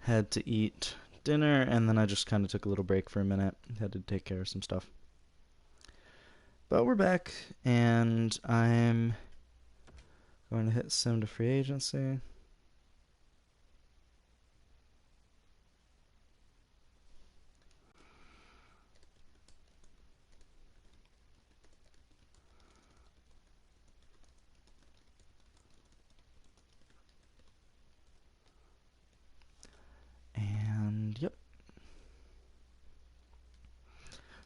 Had to eat dinner, and then I just kind of took a little break for a minute. Had to take care of some stuff. But we're back, and I'm going to hit sim to free agency. And yep.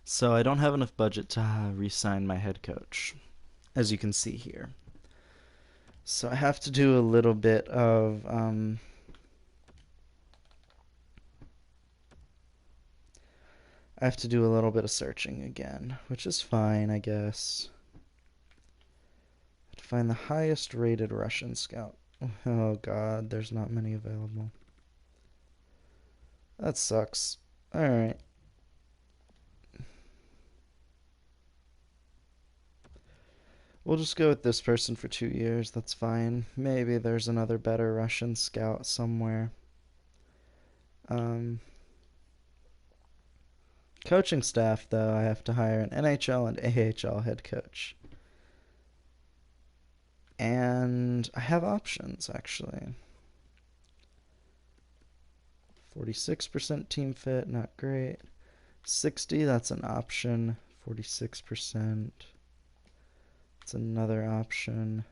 So I don't have enough budget to re-sign my head coach, as you can see here. So I have to do a little bit of I have to do a little bit of searching again, which is fine, I guess. To find the highest rated Russian scout. Oh god, there's not many available. That sucks. Alright. We'll just go with this person for 2 years. That's fine. Maybe there's another better Russian scout somewhere. Um, Coaching staff, though, I have to hire an NHL and AHL head coach. And I have options, actually. 46% team fit, not great. 60, that's an option. 46%. That's another option.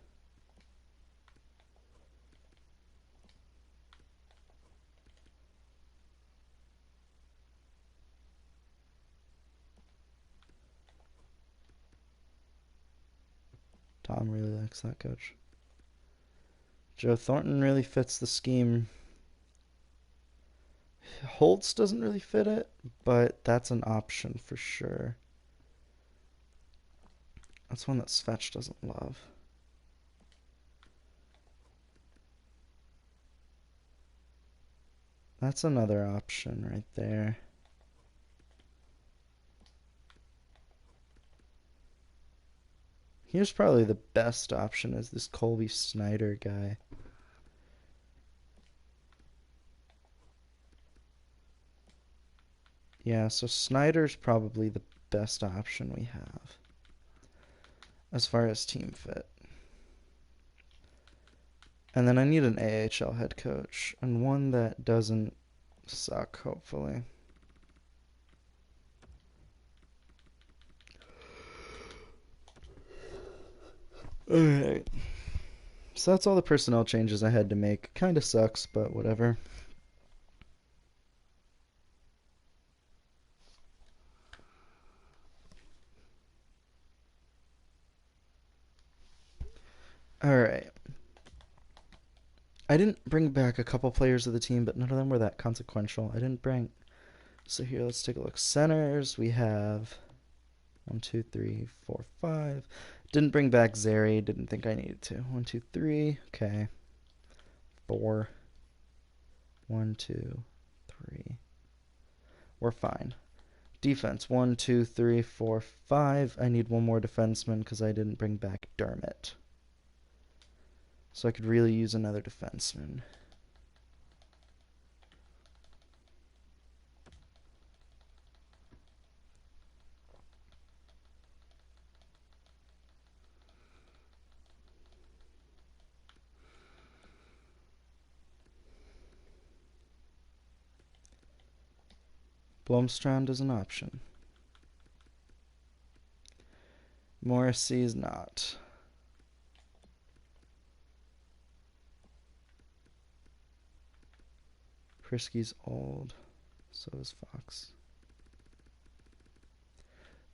Tom really likes that coach. Joe Thornton really fits the scheme. Holtz doesn't really fit it, but that's an option for sure. That's one that Svetch doesn't love. That's another option right there. Here's probably the best option is this Colby Snyder guy. Yeah, so Snyder's probably the best option we have as far as team fit. And then I need an AHL head coach and one that doesn't suck, hopefully. Alright. So that's all the personnel changes I had to make. Kinda sucks, but whatever. Alright. I didn't bring back a couple players of the team, but none of them were that consequential. I didn't bring. So here, let's take a look. Centers, we have 1, 2, 3, 4, 5. Didn't bring back Zeri. Didn't think I needed to. 1, 2, 3. Okay. 4. 1, 2, 3. We're fine. Defense 1, 2, 3, 4, 5. I need one more defenseman because I didn't bring back Dermott. So I could really use another defenseman. Blomstrand is an option. Morrissey is not. Prisky's old. So is Fox.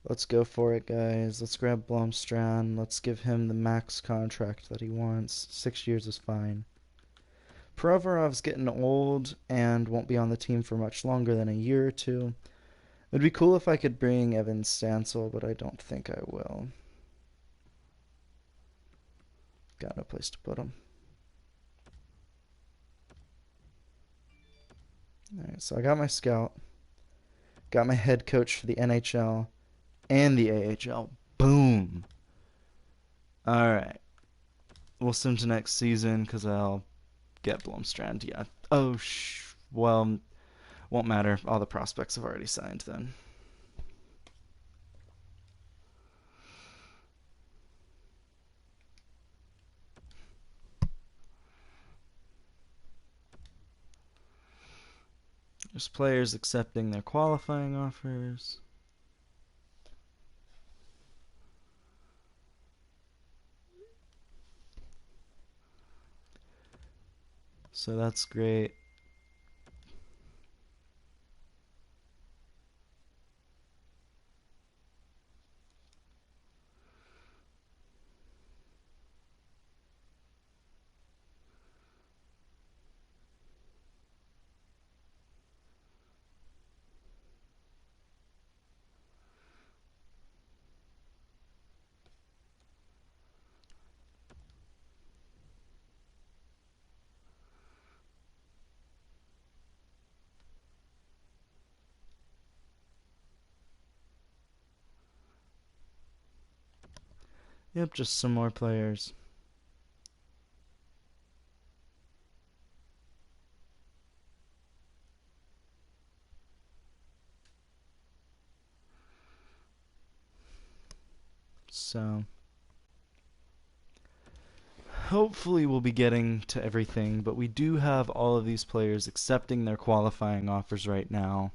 Let's go for it, guys. Let's grab Blomstrand. Let's give him the max contract that he wants. 6 years is fine. Provorov's getting old and won't be on the team for much longer than a year or two. It'd be cool if I could bring Evan Stansel, but I don't think I will. Got no place to put him. Alright, so I got my scout. Got my head coach for the NHL and the AHL. Boom. Alright. We'll sim to next season because I'll get Blomstrand. Yeah. Oh, Well, won't matter. All the prospects have already signed then. There's players accepting their qualifying offers. So that's great. Yep, just some more players. So hopefully we'll be getting to everything, but we do have all of these players accepting their qualifying offers right now.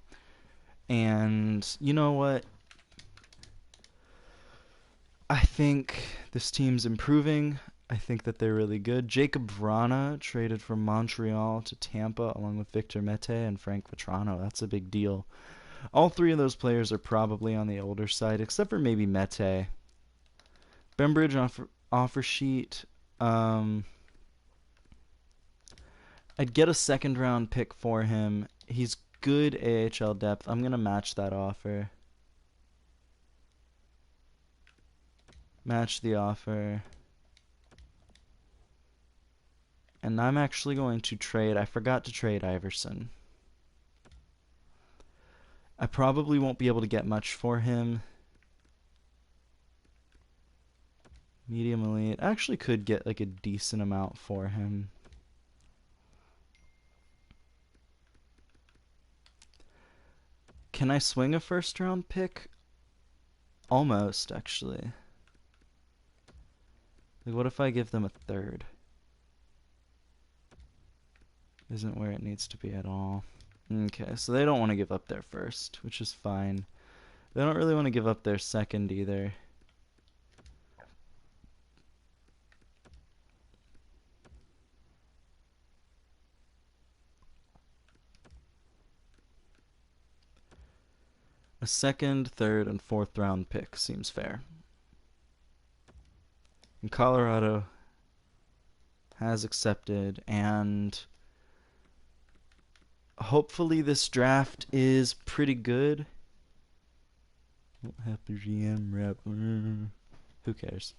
And you know what? I think this team's improving. I think that they're really good. Jacob Vrana traded from Montreal to Tampa along with Victor Mete and Frank Vetrano. That's a big deal. All three of those players are probably on the older side, except for maybe Mete. Bembridge offer sheet. I'd get a second round pick for him. He's good AHL depth. I'm going to match that offer. Match the offer. And I'm actually going to trade. I forgot to trade Iverson. I probably won't be able to get much for him. Medium elite. I actually could get like a decent amount for him. Can I swing a first round pick? Almost, actually. Like, what if I give them a third? Isn't where it needs to be at all. Okay, so they don't want to give up their first, which is fine. They don't really want to give up their second either. A second, third, and fourth round pick seems fair. And Colorado has accepted, and hopefully this draft is pretty good. Happy GM rep. Who cares?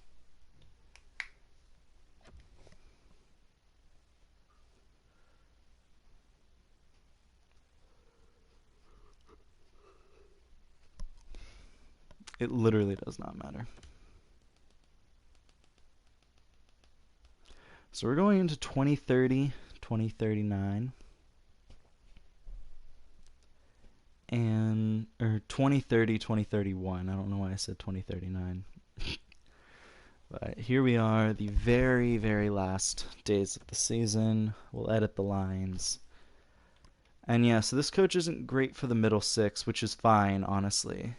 It literally does not matter. So we're going into 2030, 2039. And, or 2030, 2031. I don't know why I said 2039. But here we are, the very, very last days of the season. We'll edit the lines. And yeah, so this coach isn't great for the middle six, which is fine, honestly.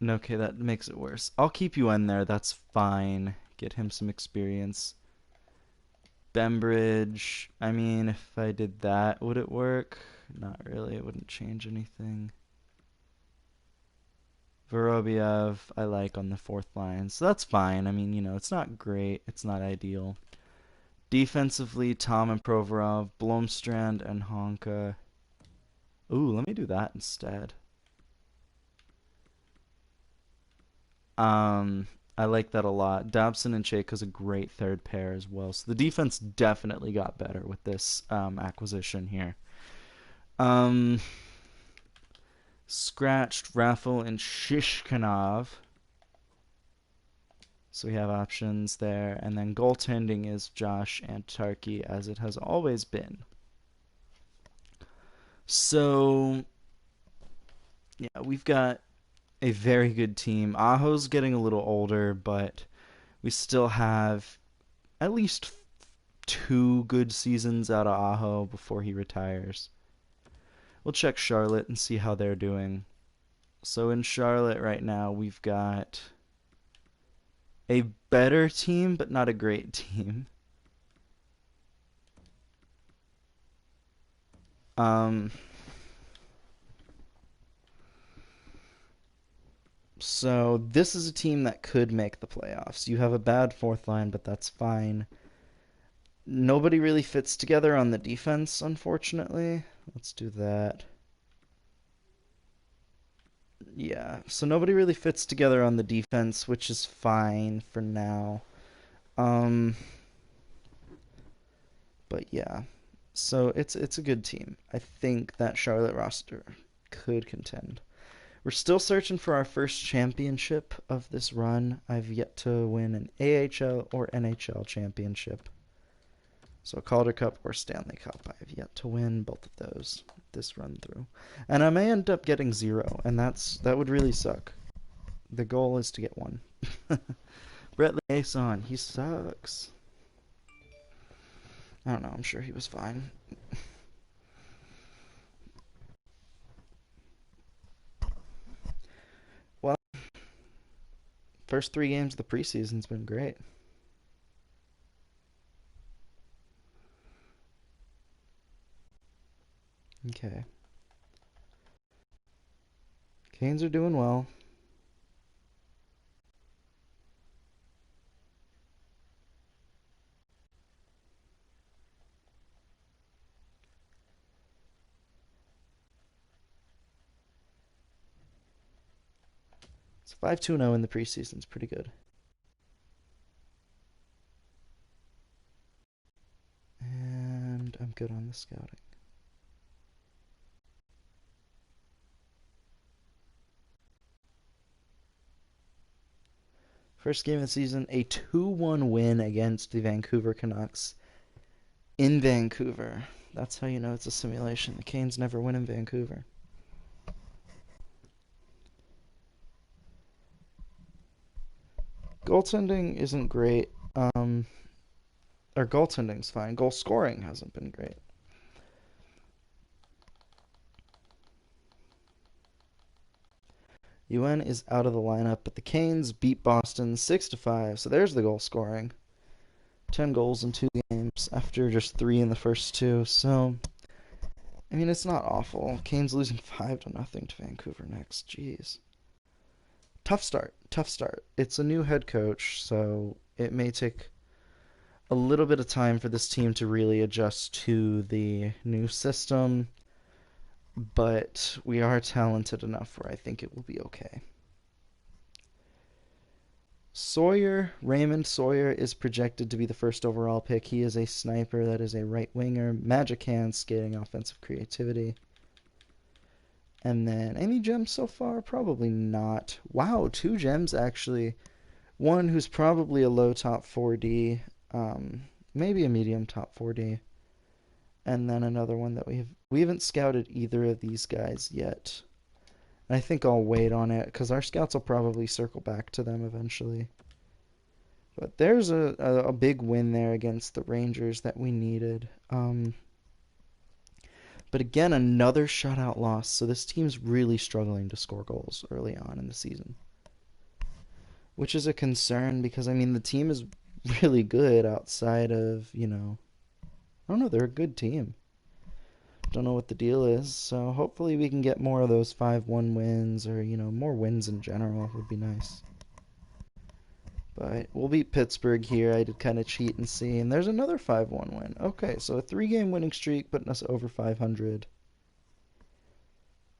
Okay, that makes it worse. I'll keep you in there. That's fine. Get him some experience. Bembridge. I mean, if I did that, would it work? Not really. It wouldn't change anything. Vorobiev, I like on the fourth line. So that's fine. I mean, it's not great. It's not ideal. Defensively, Tom and Provorov, Blomstrand and Honka. Ooh, let me do that instead. I like that a lot. Dobson and Chayka's a great third pair as well. So the defense definitely got better with this acquisition here. Scratched Raffle and Shishkinov. So we have options there. And then goaltending is Josh Antarchy, as it has always been. So, yeah, we've got a very good team. Aho's getting a little older, but we still have at least two good seasons out of Aho before he retires. We'll check Charlotte and see how they're doing. So in Charlotte right now, we've got a better team, but not a great team. Um, so this is a team that could make the playoffs. You have a bad fourth line, but that's fine. Nobody really fits together on the defense, unfortunately. Let's do that. Yeah, so nobody really fits together on the defense, which is fine for now. Um, but yeah, so it's a good team. I think that Charlotte roster could contend. We're still searching for our first championship of this run. I've yet to win an AHL or NHL championship. So Calder Cup or Stanley Cup. I have yet to win both of those this run through. And I may end up getting zero, and that would really suck. The goal is to get one. Brett Liaison, he sucks. I don't know, I'm sure he was fine. Well, first 3 games of the preseason's been great. Okay. Canes are doing well. It's 5-2-0 in the preseason. It's pretty good. And I'm good on the scouting. First game of the season, a 2-1 win against the Vancouver Canucks in Vancouver. That's how you know it's a simulation. The Canes never win in Vancouver. Goaltending isn't great. Our goaltending's fine. Goal scoring hasn't been great. UN is out of the lineup, but the Canes beat Boston 6-5. So there's the goal scoring. 10 goals in 2 games after just 3 in the first 2. So, I mean, it's not awful. Canes losing 5-0 to Vancouver next. Jeez. Tough start. Tough start. It's a new head coach, so it may take a little bit of time for this team to really adjust to the new system, but we are talented enough where I think it will be okay. Sawyer, Raymond Sawyer, is projected to be the first overall pick. He is a sniper that is a right winger, magic hands, skating, offensive creativity. And then any gems so far? Probably not. Wow, 2 gems actually. One who's probably a low top 4D, maybe a medium top 4D, and then another one that we haven't scouted either of these guys yet. And I think I'll wait on it because our scouts will probably circle back to them eventually. But there's a big win there against the Rangers that we needed. But again, another shutout loss. So this team's really struggling to score goals early on in the season, which is a concern because, I mean, the team is really good outside of, I don't know, they're a good team. Don't know what the deal is. So hopefully we can get more of those 5-1 wins or, more wins in general would be nice. But we'll beat Pittsburgh here. I did kind of cheat and see. And there's another 5-1 win. Okay, so a 3-game winning streak putting us over 500.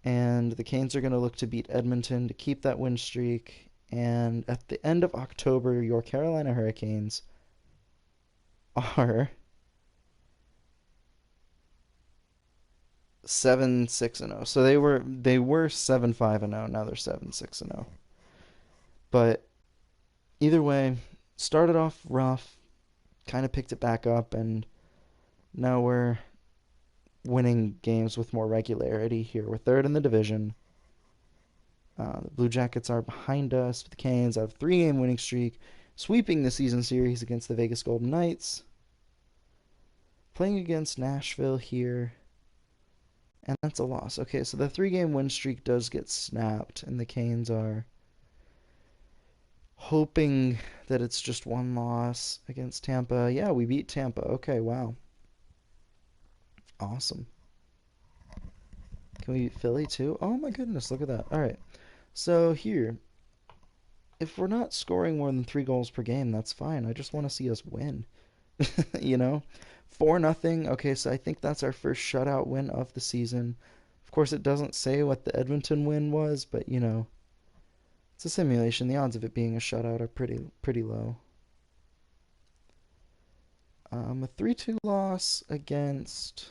And the Canes are going to look to beat Edmonton to keep that win streak. And at the end of October, your Carolina Hurricanes are 7-6-0. So they were 7-5-0. Now they're 7-6-0. But Either way, started off rough, kind of picked it back up, and now we're winning games with more regularity here. We're third in the division. The Blue Jackets are behind us. The Canes have a 3-game winning streak, sweeping the season series against the Vegas Golden Knights. Playing against Nashville here, and that's a loss. Okay, so the 3-game win streak does get snapped, and the Canes are hoping that it's just one loss against Tampa. Yeah, we beat Tampa. Okay, wow. Awesome. Can we beat Philly too? Oh my goodness, look at that. All right. So here, if we're not scoring more than 3 goals per game, that's fine. I just want to see us win. you know? 4-0. Okay, so I think that's our first shutout win of the season. Of course, it doesn't say what the Edmonton win was, but it's a simulation. The odds of it being a shutout are pretty low. A 3-2 loss against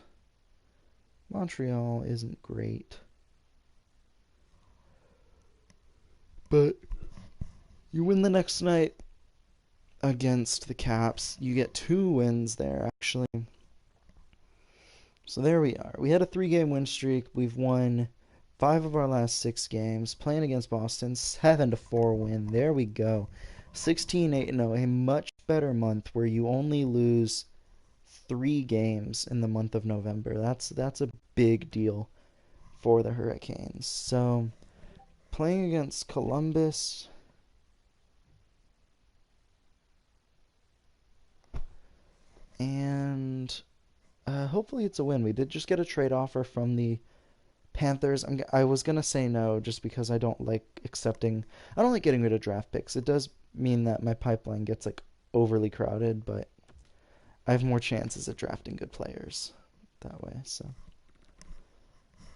Montreal isn't great. But you win the next night against the Caps. You get 2 wins there, actually. So there we are. We had a 3-game win streak. We've won 5 of our last 6 games. Playing against Boston, 7-4 win. There we go. 16-8-0, a much better month where you only lose 3 games in the month of November. That's a big deal for the Hurricanes. So playing against Columbus, and hopefully it's a win. We did just get a trade offer from the Panthers. I was gonna say no just because I don't like getting rid of draft picks. It does mean that my pipeline gets like overly crowded, but I have more chances at drafting good players that way. So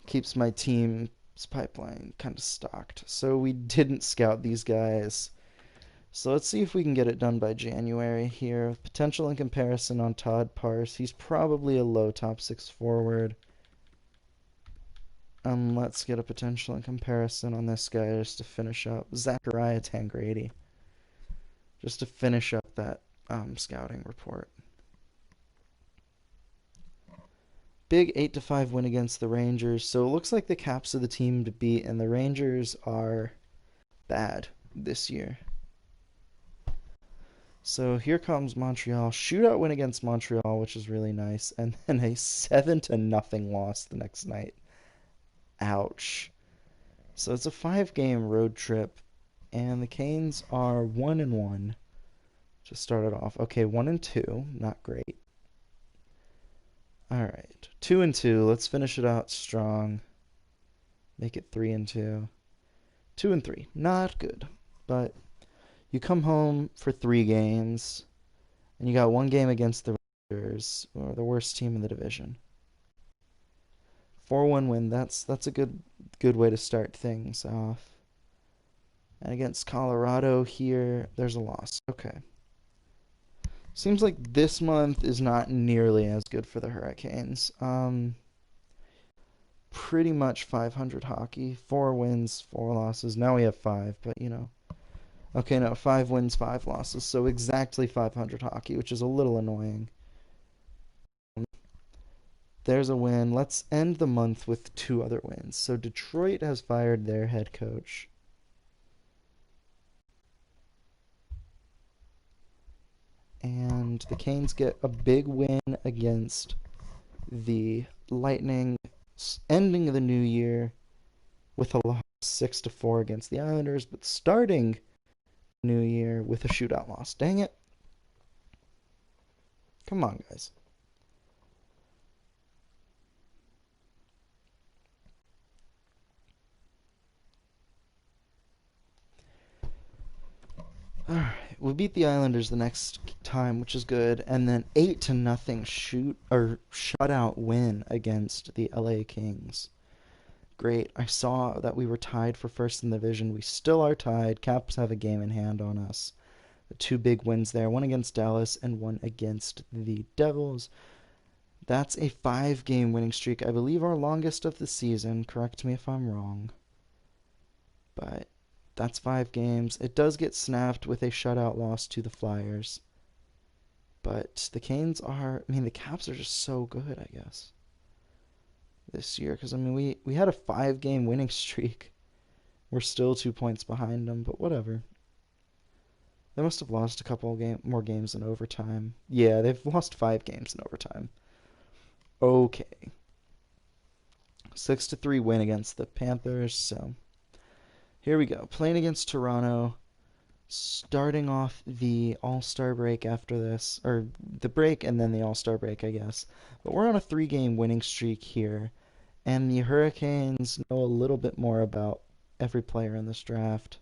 keeps my team's pipeline kind of stocked. So we didn't scout these guys. So let's see if we can get it done by January here. Potential in comparison on Todd Parse. He's probably a low top 6 forward. Let's get a potential in comparison on this guy just to finish up. Zachariah Tangradi. Just to finish up that scouting report. Big 8-5 win against the Rangers. So it looks like the Caps are the team to beat, and the Rangers are bad this year. So here comes Montreal. Shootout win against Montreal, which is really nice. And then a 7-0 loss the next night. Ouch. So it's a 5-game road trip. And the Canes are 1-1 to start it off. Okay, 1-2. Not great. Alright. 2-2. Let's finish it out strong. Make it 3-2. 2-3. Not good. But you come home for 3 games, and you got 1 game against the Rangers, or the worst team in the division. 4-1 win. That's a good way to start things off. And against Colorado here, there's a loss. Okay. Seems like this month is not nearly as good for the Hurricanes. Pretty much 500 hockey. 4 wins, 4 losses. Now we have 5, but Okay, no, 5 wins, 5 losses. So exactly 500 hockey, which is a little annoying. There's a win. Let's end the month with 2 other wins. So Detroit has fired their head coach. And the Canes get a big win against the Lightning, ending the new year with a loss 6-4 against the Islanders, but starting new year with a shootout loss. Dang it. Come on, guys. Alright, we beat the Islanders the next time, which is good, and then 8-0 shutout win against the LA Kings. Great. I saw that we were tied for first in the division. We still are tied. Caps have a game in hand on us. 2 big wins there, 1 against Dallas and 1 against the Devils. That's a 5-game winning streak. I believe our longest of the season. Correct me if I'm wrong. But That's 5 games. It does get snapped with a shutout loss to the Flyers. But the Canes are, I mean, the Caps are just so good, I guess, this year. Because, I mean, we had a 5 game winning streak. We're still 2 points behind them, but whatever. They must have lost a couple more games in overtime. Yeah, they've lost 5 games in overtime. Okay. 6-3 win against the Panthers, so here we go. Playing against Toronto, starting off the All-Star break after this, or the break and then the All-Star break, I guess. But we're on a 3 game winning streak here, and the Hurricanes know a little bit more about every player in this draft,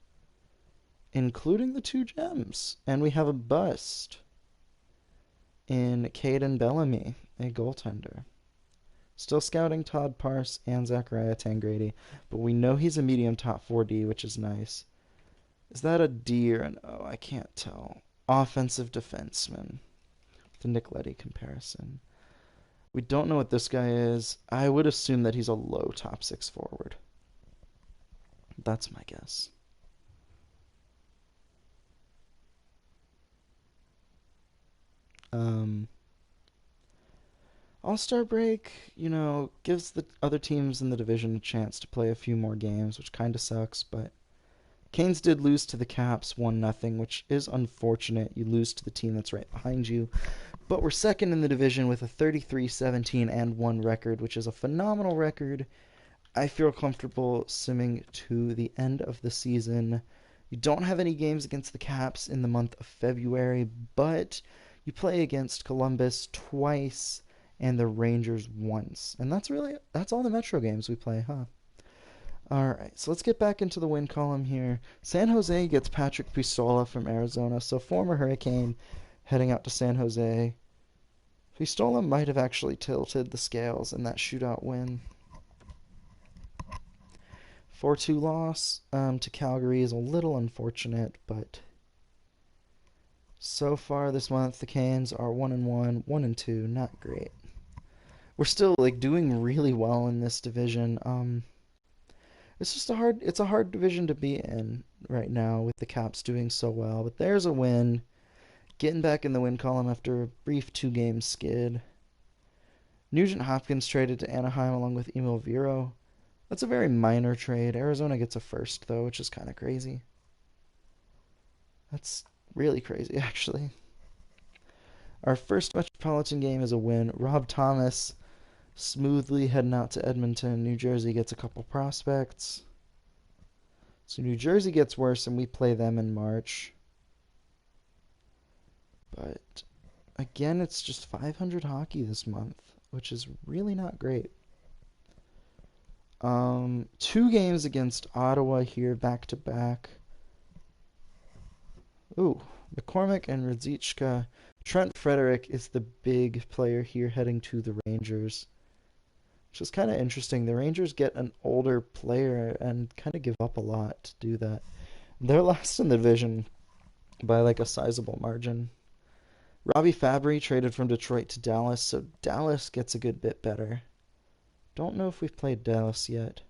including the 2 gems. And we have a bust in Caden Bellamy, a goaltender. Still scouting Todd Parse and Zachariah Tangradi, but we know he's a medium top 4D, which is nice. Is that a D or an O? I can't tell. Offensive defenseman. The Nick Leddy comparison. We don't know what this guy is. I would assume that he's a low top 6 forward. That's my guess. All-Star break, gives the other teams in the division a chance to play a few more games, which kind of sucks, but Canes did lose to the Caps 1-0, which is unfortunate. You lose to the team that's right behind you. But we're second in the division with a 33-17-1 record, which is a phenomenal record. I feel comfortable simming to the end of the season. You don't have any games against the Caps in the month of February, but you play against Columbus twice and the Rangers once. And that's all the Metro games we play, huh? Alright, so let's get back into the win column here. San Jose gets Patrick Pistola from Arizona, so former Hurricane heading out to San Jose. Pistola might have actually tilted the scales in that shootout win. 4-2 loss to Calgary is a little unfortunate, but so far this month the Canes are 1-1, 1-2, not great. We're still doing really well in this division. It's a hard division to be in right now with the Caps doing so well. But there's a win, getting back in the win column after a brief 2 game skid. Nugent Hopkins traded to Anaheim along with Emil Viro. That's a very minor trade. Arizona gets a first though, which is kind of crazy. That's really crazy, actually. Our first Metropolitan game is a win. Rob Thomas smoothly heading out to Edmonton. New Jersey gets a couple prospects. So New Jersey gets worse, and we play them in March. But again, it's just 500 hockey this month, which is really not great. 2 games against Ottawa here, back to back. Ooh, McCormick and Radzicka. Trent Frederic is the big player here heading to the Rangers. Which is kind of interesting. The Rangers get an older player and kind of give up a lot to do that. They're last in the division by a sizable margin. Robbie Fabry traded from Detroit to Dallas, so Dallas gets a good bit better. Don't know if we've played Dallas yet.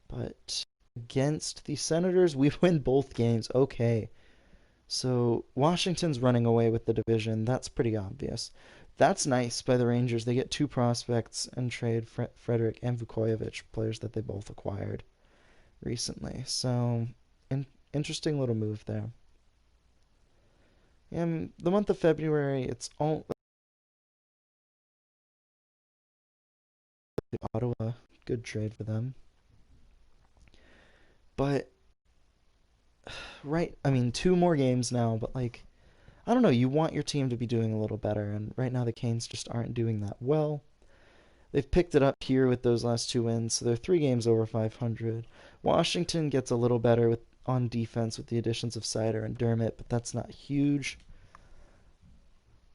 But against the Senators, we win both games. Okay. So Washington's running away with the division. That's pretty obvious. That's nice by the Rangers. They get 2 prospects and trade Frederic and Vukovic, players that they both acquired recently. So, interesting little move there. And the month of February, it's all Ottawa. Good trade for them. But, right, 2 more games now, but I don't know, you want your team to be doing a little better, and right now the Canes just aren't doing that well. They've picked it up here with those last 2 wins, so they're 3 games over 500. Washington gets a little better on defense with the additions of Seider and Dermott, but that's not huge.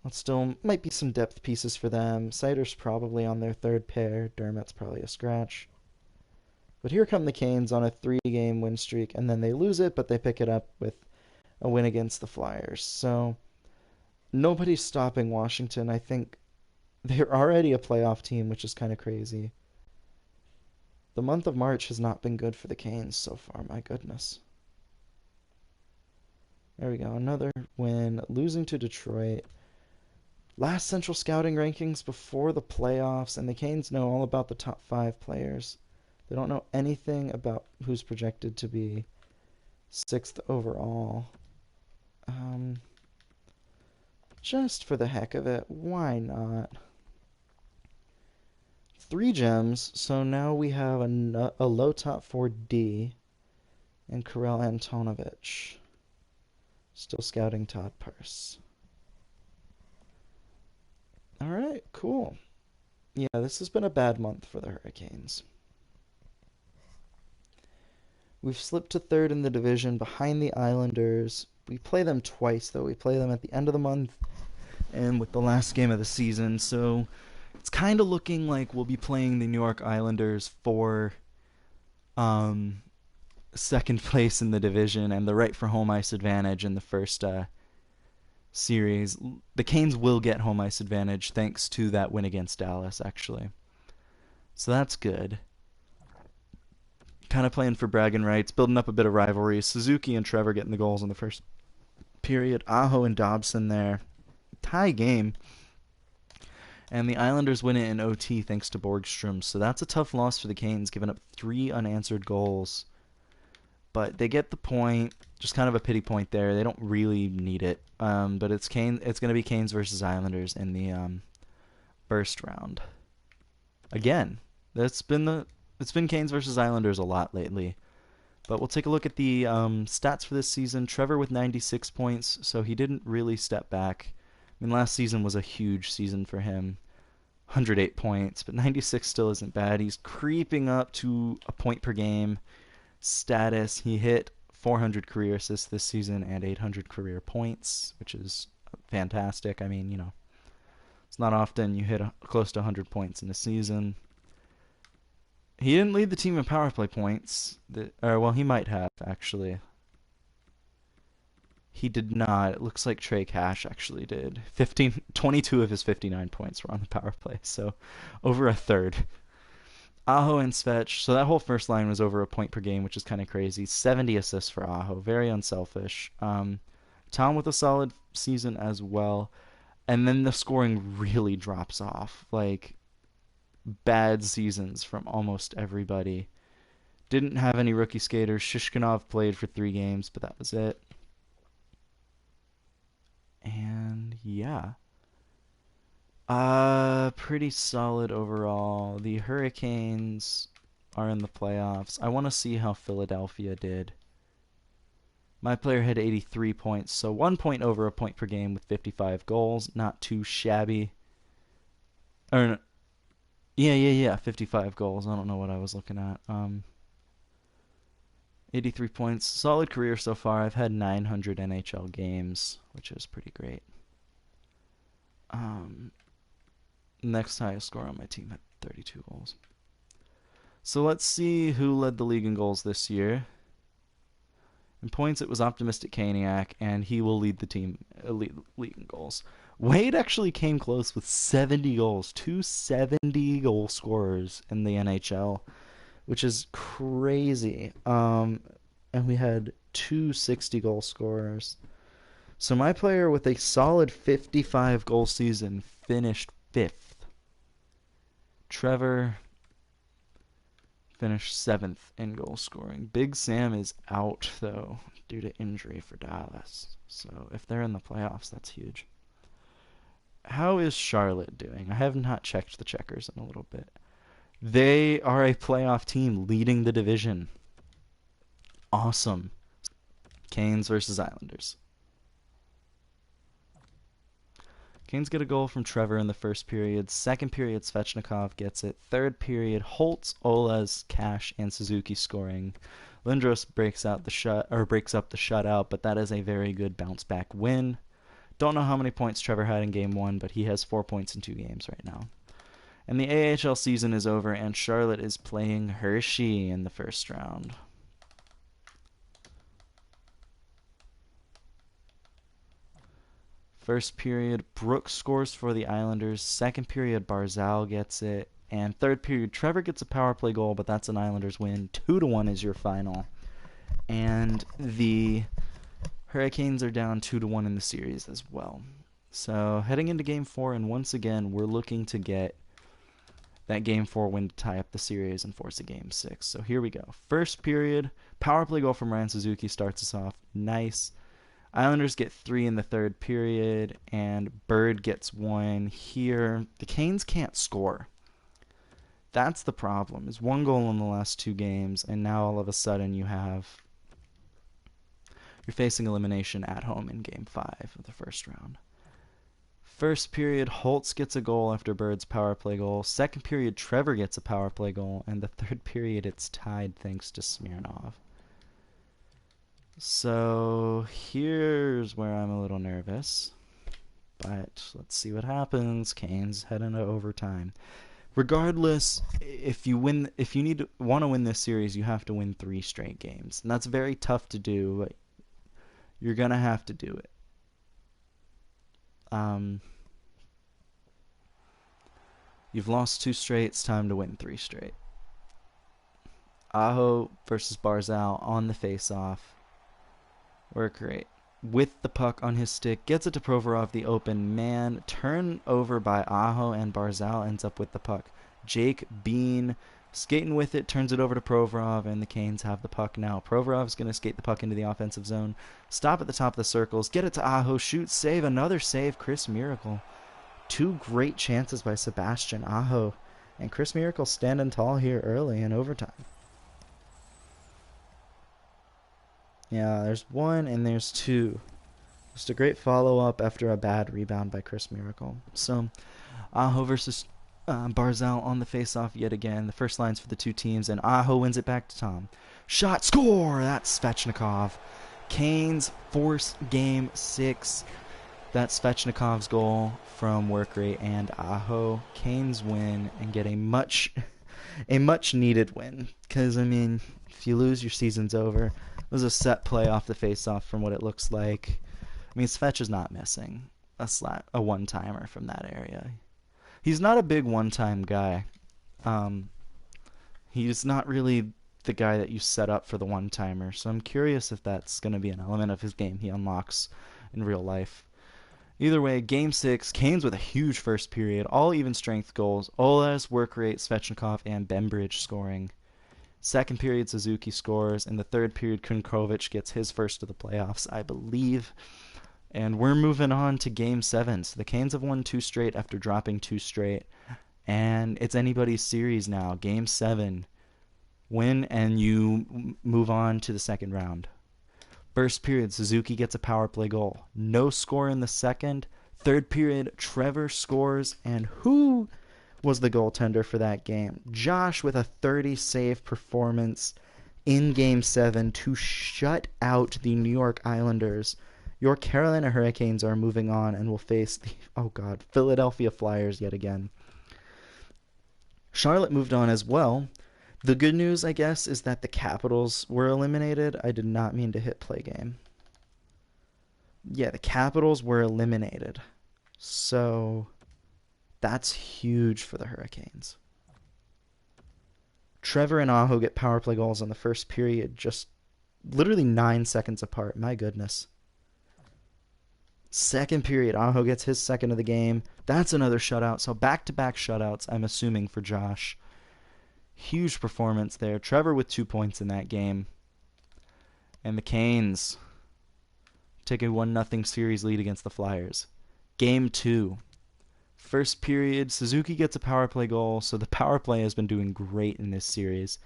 That still might be some depth pieces for them. Seider's probably on their 3rd pair. Dermott's probably a scratch. But here come the Canes on a 3-game win streak, and then they lose it, but they pick it up with a win against the Flyers. So nobody's stopping Washington. I think they're already a playoff team, which is kind of crazy. The month of March has not been good for the Canes so far, my goodness. There we go, another win. Losing to Detroit. Last Central Scouting rankings before the playoffs, and the Canes know all about the top 5 players. They don't know anything about who's projected to be 6th overall. Just for the heck of it, why not? 3 gems, so now we have a low top 4 D and Karel Antonovich. Still scouting Todd Purse. Alright, cool. Yeah, this has been a bad month for the Hurricanes. We've slipped to 3rd in the division behind the Islanders. We play them twice, though. We play them at the end of the month and with the last game of the season, so it's kind of looking like we'll be playing the New York Islanders for second place in the division and the right for home ice advantage in the first series. The Canes will get home ice advantage thanks to that win against Dallas, actually. So that's good. Kind of playing for bragging rights, building up a bit of rivalry. Suzuki and Trevor getting the goals in the first period. Aho and Dobson there. Tie game. And the Islanders win it in OT thanks to Borgstrom. So that's a tough loss for the Canes, giving up 3 unanswered goals. But they get the point. Just kind of a pity point there. They don't really need it. But it's going to be Canes versus Islanders in the first round. Again, it's been Canes versus Islanders a lot lately. But we'll take a look at the stats for this season. Trevor with 96 points, so he didn't really step back. I mean, last season was a huge season for him. 108 points, but 96 still isn't bad. He's creeping up to a point per game status. He hit 400 career assists this season and 800 career points, which is fantastic. I mean, it's not often you hit close to 100 points in a season. He didn't lead the team in power play points. Well, he might have, actually. He did not. It looks like Trey Cash actually did. 22 of his 59 points were on the power play, so over a third. Aho and Svech, so that whole first line was over a point per game, which is kind of crazy. 70 assists for Aho, very unselfish. Tom with a solid season as well. And then the scoring really drops off. Like, bad seasons from almost everybody. Didn't have any rookie skaters. Shishkinov played for 3 games, but that was it. And yeah. Pretty solid overall. The Hurricanes are in the playoffs. I want to see how Philadelphia did. My player had 83 points, so 1 point over a point per game with 55 goals. Not too shabby. Yeah, 55 goals. I don't know what I was looking at. 83 points. Solid career so far. I've had 900 NHL games, which is pretty great. Next highest score on my team had 32 goals. So let's see who led the league in goals this year. In points, it was Optimistic Caniac, and he will lead the team league in goals. Wade actually came close with 70 goals. 2 70-goal scorers in the NHL, which is crazy. And we had 2 60-goal scorers. So my player with a solid 55-goal season finished 5th. Trevor finished 7th in goal scoring. Big Sam is out, though, due to injury for Dallas. So if they're in the playoffs, that's huge. How is Charlotte doing? I have not checked the checkers in a little bit. They are a playoff team leading the division. Awesome. Canes versus Islanders. Canes get a goal from Trevor in the first period. Second period, Svechnikov gets it. Third period, Holtz, Oles, Cash, and Suzuki scoring. Lindros breaks up the shutout, but that is a very good bounce back win. Don't know how many points Trevor had in game 1, but he has 4 points in 2 games right now. And the AHL season is over, and Charlotte is playing Hershey in the first round. First period, Brooks scores for the Islanders. Second period, Barzal gets it. And third period, Trevor gets a power play goal, but that's an Islanders win. 2-1 is your final. And the Hurricanes are down 2-1 in the series as well. So heading into Game 4, and once again, we're looking to get that Game 4 win to tie up the series and force a Game 6. So here we go. First period, power play goal from Ryan Suzuki starts us off. Nice. Islanders get 3 in the third period, and Bird gets 1 here. The Canes can't score. That's the problem, is 1 goal in the last 2 games, and now all of a sudden you're facing elimination at home in Game 5 of the first round. First period, Holtz gets a goal after Bird's power play goal. Second period, Trevor gets a power play goal. And the third period, it's tied thanks to Smirnov. So here's where I'm a little nervous. But let's see what happens. Canes head into overtime. Regardless, if you want to win this series, you have to win 3 straight games. And that's very tough to do, but you're going to have to do it. You've lost 2 straight. It's time to win 3 straight. Aho versus Barzal on the face-off. Work rate. With the puck on his stick, gets it to Provorov, the open man. Turnover by Aho, and Barzal ends up with the puck. Jake Bean skating with it, turns it over to Provorov, and the Canes have the puck now. Provorov's going to skate the puck into the offensive zone. Stop at the top of the circles. Get it to Aho. Shoot. Save. Another save. Chris Miracle. 2 great chances by Sebastian Aho. And Chris Miracle standing tall here early in overtime. Yeah, there's 1 and there's 2. Just a great follow-up after a bad rebound by Chris Miracle. So, Aho versus Barzal on the face-off yet again. The first lines for the 2 teams, and Aho wins it back to Tom. Shot, score! That's Svechnikov. Canes force Game 6. That's Svechnikov's goal from work rate and Aho. Canes win and get a much needed win. Because, I mean, if you lose, your season's over. It was a set play off the face-off from what it looks like. I mean, Svech is not missing a one-timer from that area. He's not a big one-time guy. He's not really the guy that you set up for the one-timer. So I'm curious if that's going to be an element of his game he unlocks in real life. Either way, Game 6, Canes with a huge first period. All even-strength goals. Oles, work rate, Svechnikov, and Bembridge scoring. Second period, Suzuki scores. In the third period, Kunkovic gets his first of the playoffs, I believe. And we're moving on to Game 7. So the Canes have won 2 straight after dropping 2 straight. And it's anybody's series now. Game 7. Win and you move on to the second round. First period, Suzuki gets a power play goal. No score in the second. Third period, Trevor scores. And who was the goaltender for that game? Josh with a 30-save performance in Game 7 to shut out the New York Islanders. Your Carolina Hurricanes are moving on and will face the, Philadelphia Flyers yet again. Charlotte moved on as well. The good news, I guess, is that the Capitals were eliminated. I did not mean to hit play game. Yeah, the Capitals were eliminated. So that's huge for the Hurricanes. Trevor and Aho get power play goals in the first period, just literally 9 seconds apart. My goodness. Second period, Aho gets his second of the game. That's another shutout. So back-to-back shutouts, I'm assuming, for Josh. Huge performance there. Trevor with 2 points in that game. And the Canes take a 1-0 series lead against the Flyers. Game 2. First period, Suzuki gets a power play goal, so the power play has been doing great in this series.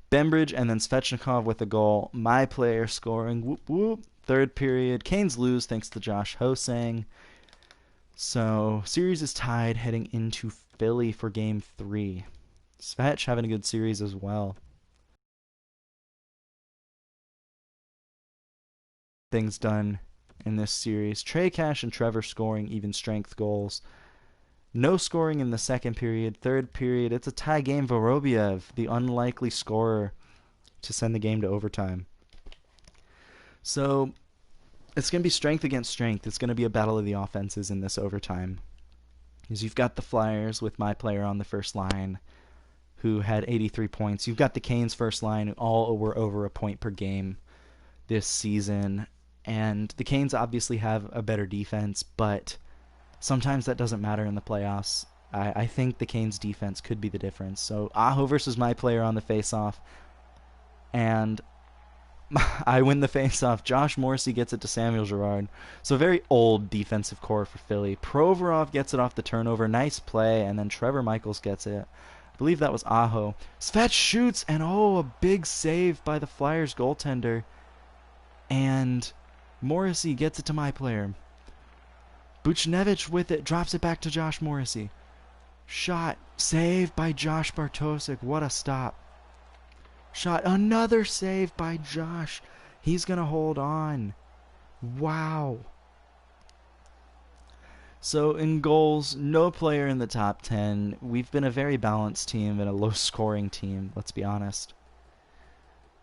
Bembridge and then Svechnikov with a goal. My player scoring. Whoop, whoop. Third period, Canes lose thanks to Josh Hosang. So, series is tied heading into Philly for Game 3. Svech having a good series as well. Things done in this series. Trey Cash and Trevor scoring even strength goals. No scoring in the second period. Third period, it's a tie game. Vorobiev, the unlikely scorer, to send the game to overtime. So it's going to be strength against strength. It's going to be a battle of the offenses in this overtime. is you've got the Flyers with my player on the first line who had 83 points. You've got the Canes first line who all were over a point per game this season. And the Canes obviously have a better defense, but sometimes that doesn't matter in the playoffs. I think the Canes defense could be the difference. So Aho versus my player on the faceoff, and I win the faceoff. Josh Morrissey gets it to Samuel Girard. So a very old defensive core for Philly. Provorov gets it off the turnover. Nice play, and then Trevor Michaels gets it. I believe that was Aho. Svet shoots, and a big save by the Flyers goaltender. And Morrissey gets it to my player. Buchnevich with it, drops it back to Josh Morrissey. Shot, saved by Josh Bartosik. What a stop. Shot, another save by Josh. He's going to hold on. Wow. So in goals, no player in the top 10. We've been a very balanced team and a low-scoring team, let's be honest.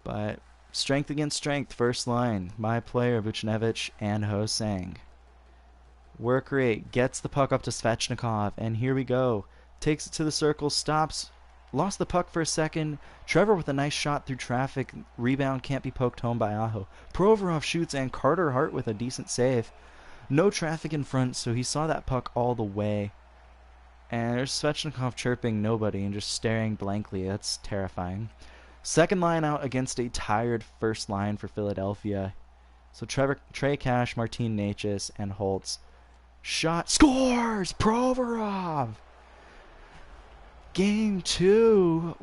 But strength against strength, first line. My player, Buchnevich, and Ho-Sang. Work rate, gets the puck up to Svechnikov, and here we go. Takes it to the circle, stops, lost the puck for a second. Trevor with a nice shot through traffic. Rebound can't be poked home by Aho. Provorov shoots, and Carter Hart with a decent save. No traffic in front, so he saw that puck all the way. And there's Svechnikov chirping nobody and just staring blankly. That's terrifying. Second line out against a tired first line for Philadelphia. So Trey Cash, Martin Necas, and Holtz. Shot, scores! Provorov! Game 3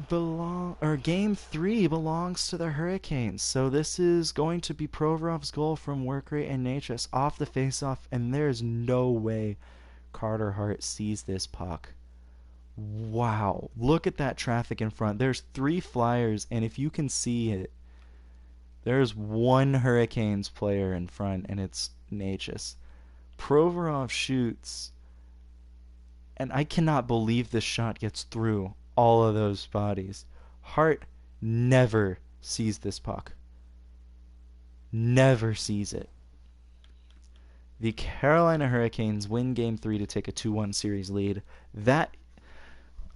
belongs to the Hurricanes. So this is going to be Provorov's goal from work rate and Necas off the faceoff, and there's no way Carter Hart sees this puck. Wow, look at that traffic in front. There's 3 Flyers, and if you can see it, there's 1 Hurricanes player in front, and it's Necas. Provorov shoots, and I cannot believe this shot gets through all of those bodies. Hart never sees this puck. Never sees it. The Carolina Hurricanes win Game 3 to take a 2-1 series lead. That,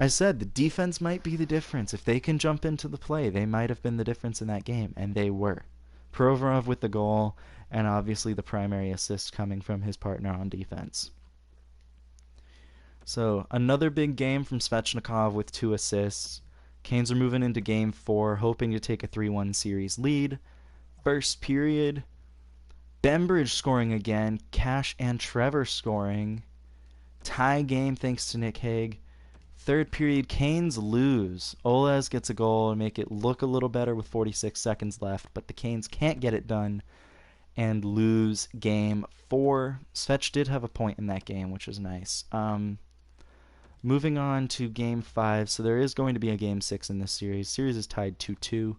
I said, the defense might be the difference. If they can jump into the play, they might have been the difference in that game, and they were. Provorov with the goal, and obviously the primary assist coming from his partner on defense. So another big game from Svechnikov with 2 assists. Canes are moving into Game 4, hoping to take a 3-1 series lead. First period, Bembridge scoring again, Cash and Trevor scoring. Tie game thanks to Nick Hague. Third period, Canes lose. Olez gets a goal and make it look a little better with 46 seconds left, but the Canes can't get it done and lose Game 4. Svech did have a point in that game, which was nice. Moving on to Game 5, so there is going to be a Game 6 in this series. Series is tied 2-2.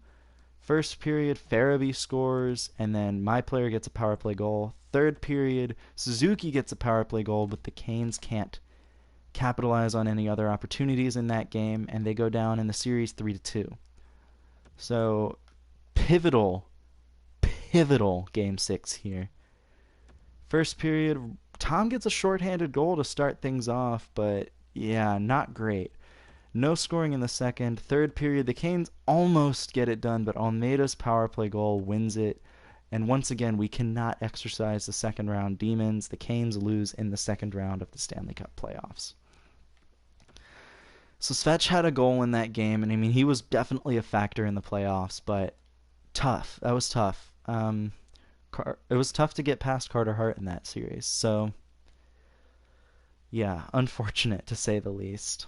First period, Farabee scores, and then my player gets a power play goal. Third period, Suzuki gets a power play goal, but the Canes can't capitalize on any other opportunities in that game, and they go down in the series 3-2. So, pivotal Game 6 here. First period, Tom gets a shorthanded goal to start things off, but yeah, not great. No scoring in the second. Third period, the Canes almost get it done, but Almeida's power play goal wins it. And once again, we cannot exercise the second round demons. The Canes lose in the second round of the Stanley Cup playoffs. So Svech had a goal in that game, and I mean, he was definitely a factor in the playoffs, but tough. That was tough. It was tough to get past Carter Hart in that series. So, yeah, unfortunate to say the least.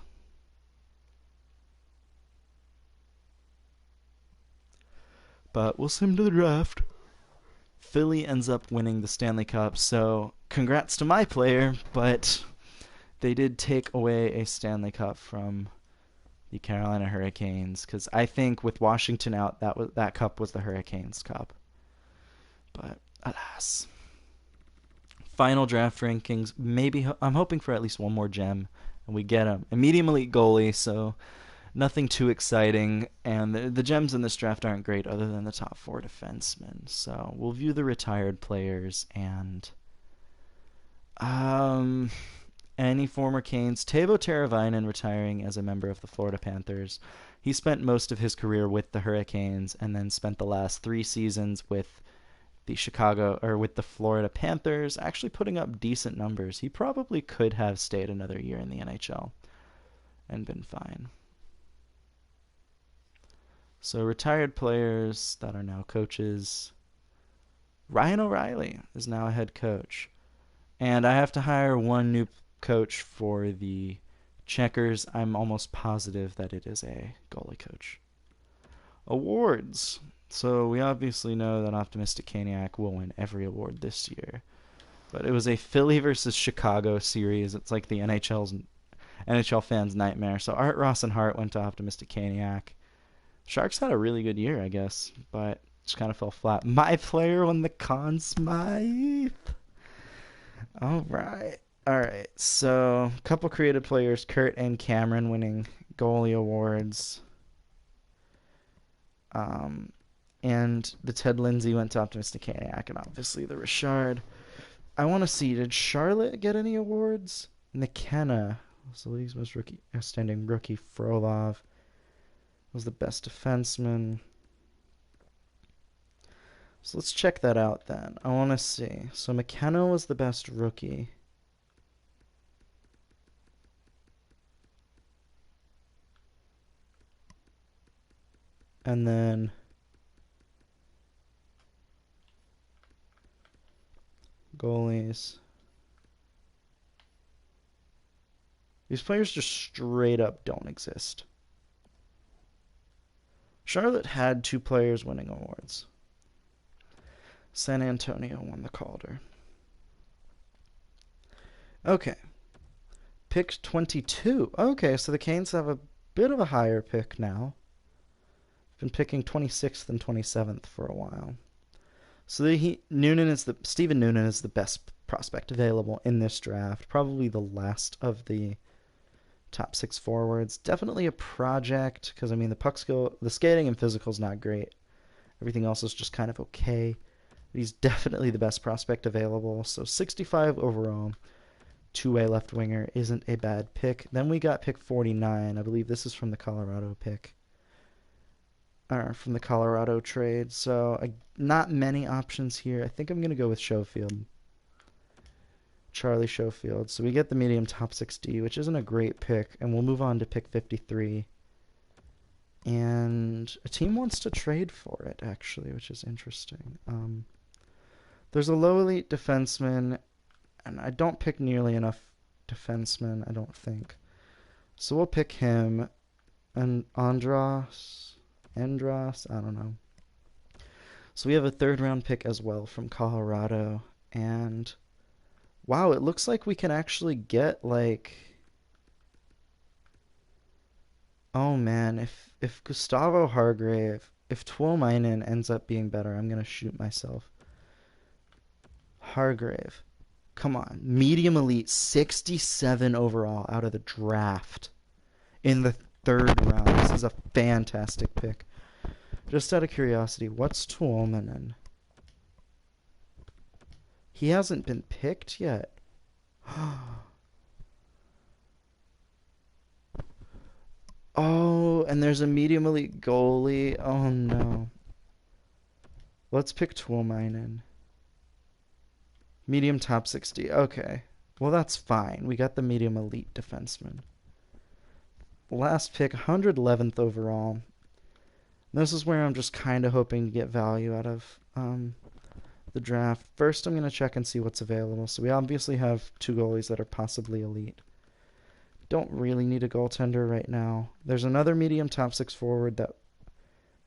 But we'll send him to the draft. Philly ends up winning the Stanley Cup, so congrats to my player, but they did take away a Stanley Cup from the Carolina Hurricanes, because I think with Washington out, that cup was the Hurricanes Cup. But alas. Final draft rankings. Maybe I'm hoping for at least one more gem, and we get him. A medium elite goalie, so nothing too exciting. And the gems in this draft aren't great, other than the top 4 defensemen. So we'll view the retired players and any former Canes. Teuvo Teravainen retiring as a member of the Florida Panthers. He spent most of his career with the Hurricanes and then spent the last 3 seasons with the Florida Panthers, actually putting up decent numbers. He probably could have stayed another year in the NHL and been fine. So retired players that are now coaches. Ryan O'Reilly is now a head coach. And I have to hire one new coach for the Checkers. I'm almost positive that it is a goalie coach. Awards. So we obviously know that Optimistic Caniac will win every award this year. But it was a Philly versus Chicago series. It's like the NHL fans' nightmare. So Art Ross and Hart went to Optimistic Caniac. Sharks had a really good year, I guess, but just kind of fell flat. My player won the Conn Smythe. All right. So a couple creative players, Kurt and Cameron, winning goalie awards. And the Ted Lindsay went to Optimistic Caniac, and obviously the Richard. I want to see, did Charlotte get any awards? McKenna was the league's most outstanding rookie. Frolov was the best defenseman. So let's check that out then. I want to see. So McKenna was the best rookie. And then goalies. These players just straight up don't exist. Charlotte had 2 players winning awards. San Antonio won the Calder. Okay. Pick 22. Okay, so the Canes have a bit of a higher pick now. Been picking 26th and 27th for a while. So Steven Noonan is the best prospect available in this draft. Probably the last of the top 6 forwards. Definitely a project because the skating and physical is not great. Everything else is just kind of okay. But he's definitely the best prospect available. So 65 overall, 2-way left winger isn't a bad pick. Then we got pick 49. I believe this is from the Colorado pick. From the Colorado trade. So not many options here. I think I'm going to go with Schofield. Charlie Schofield. So we get the medium top 6D, which isn't a great pick. And we'll move on to pick 53. And a team wants to trade for it, actually, which is interesting. There's a low elite defenseman, and I don't pick nearly enough defensemen, I don't think. So we'll pick him. And Andros, I don't know. So we have a 3rd round pick as well from Colorado. And wow, it looks like we can actually get oh man, if Gustavo Hargrave, if Tuomainen ends up being better, I'm going to shoot myself. Hargrave. Come on. Medium elite, 67 overall out of the draft in the 3rd round. This is a fantastic pick. Just out of curiosity, what's Tuomainen? He hasn't been picked yet. Oh, and there's a medium elite goalie. Oh no. Let's pick Tuomainen. Medium top 60. Okay. Well, that's fine. We got the medium elite defenseman. Last pick, 111th overall. This is where I'm just kind of hoping to get value out of the draft. First, I'm going to check and see what's available. So we obviously have 2 goalies that are possibly elite. Don't really need a goaltender right now. There's another medium top 6 forward that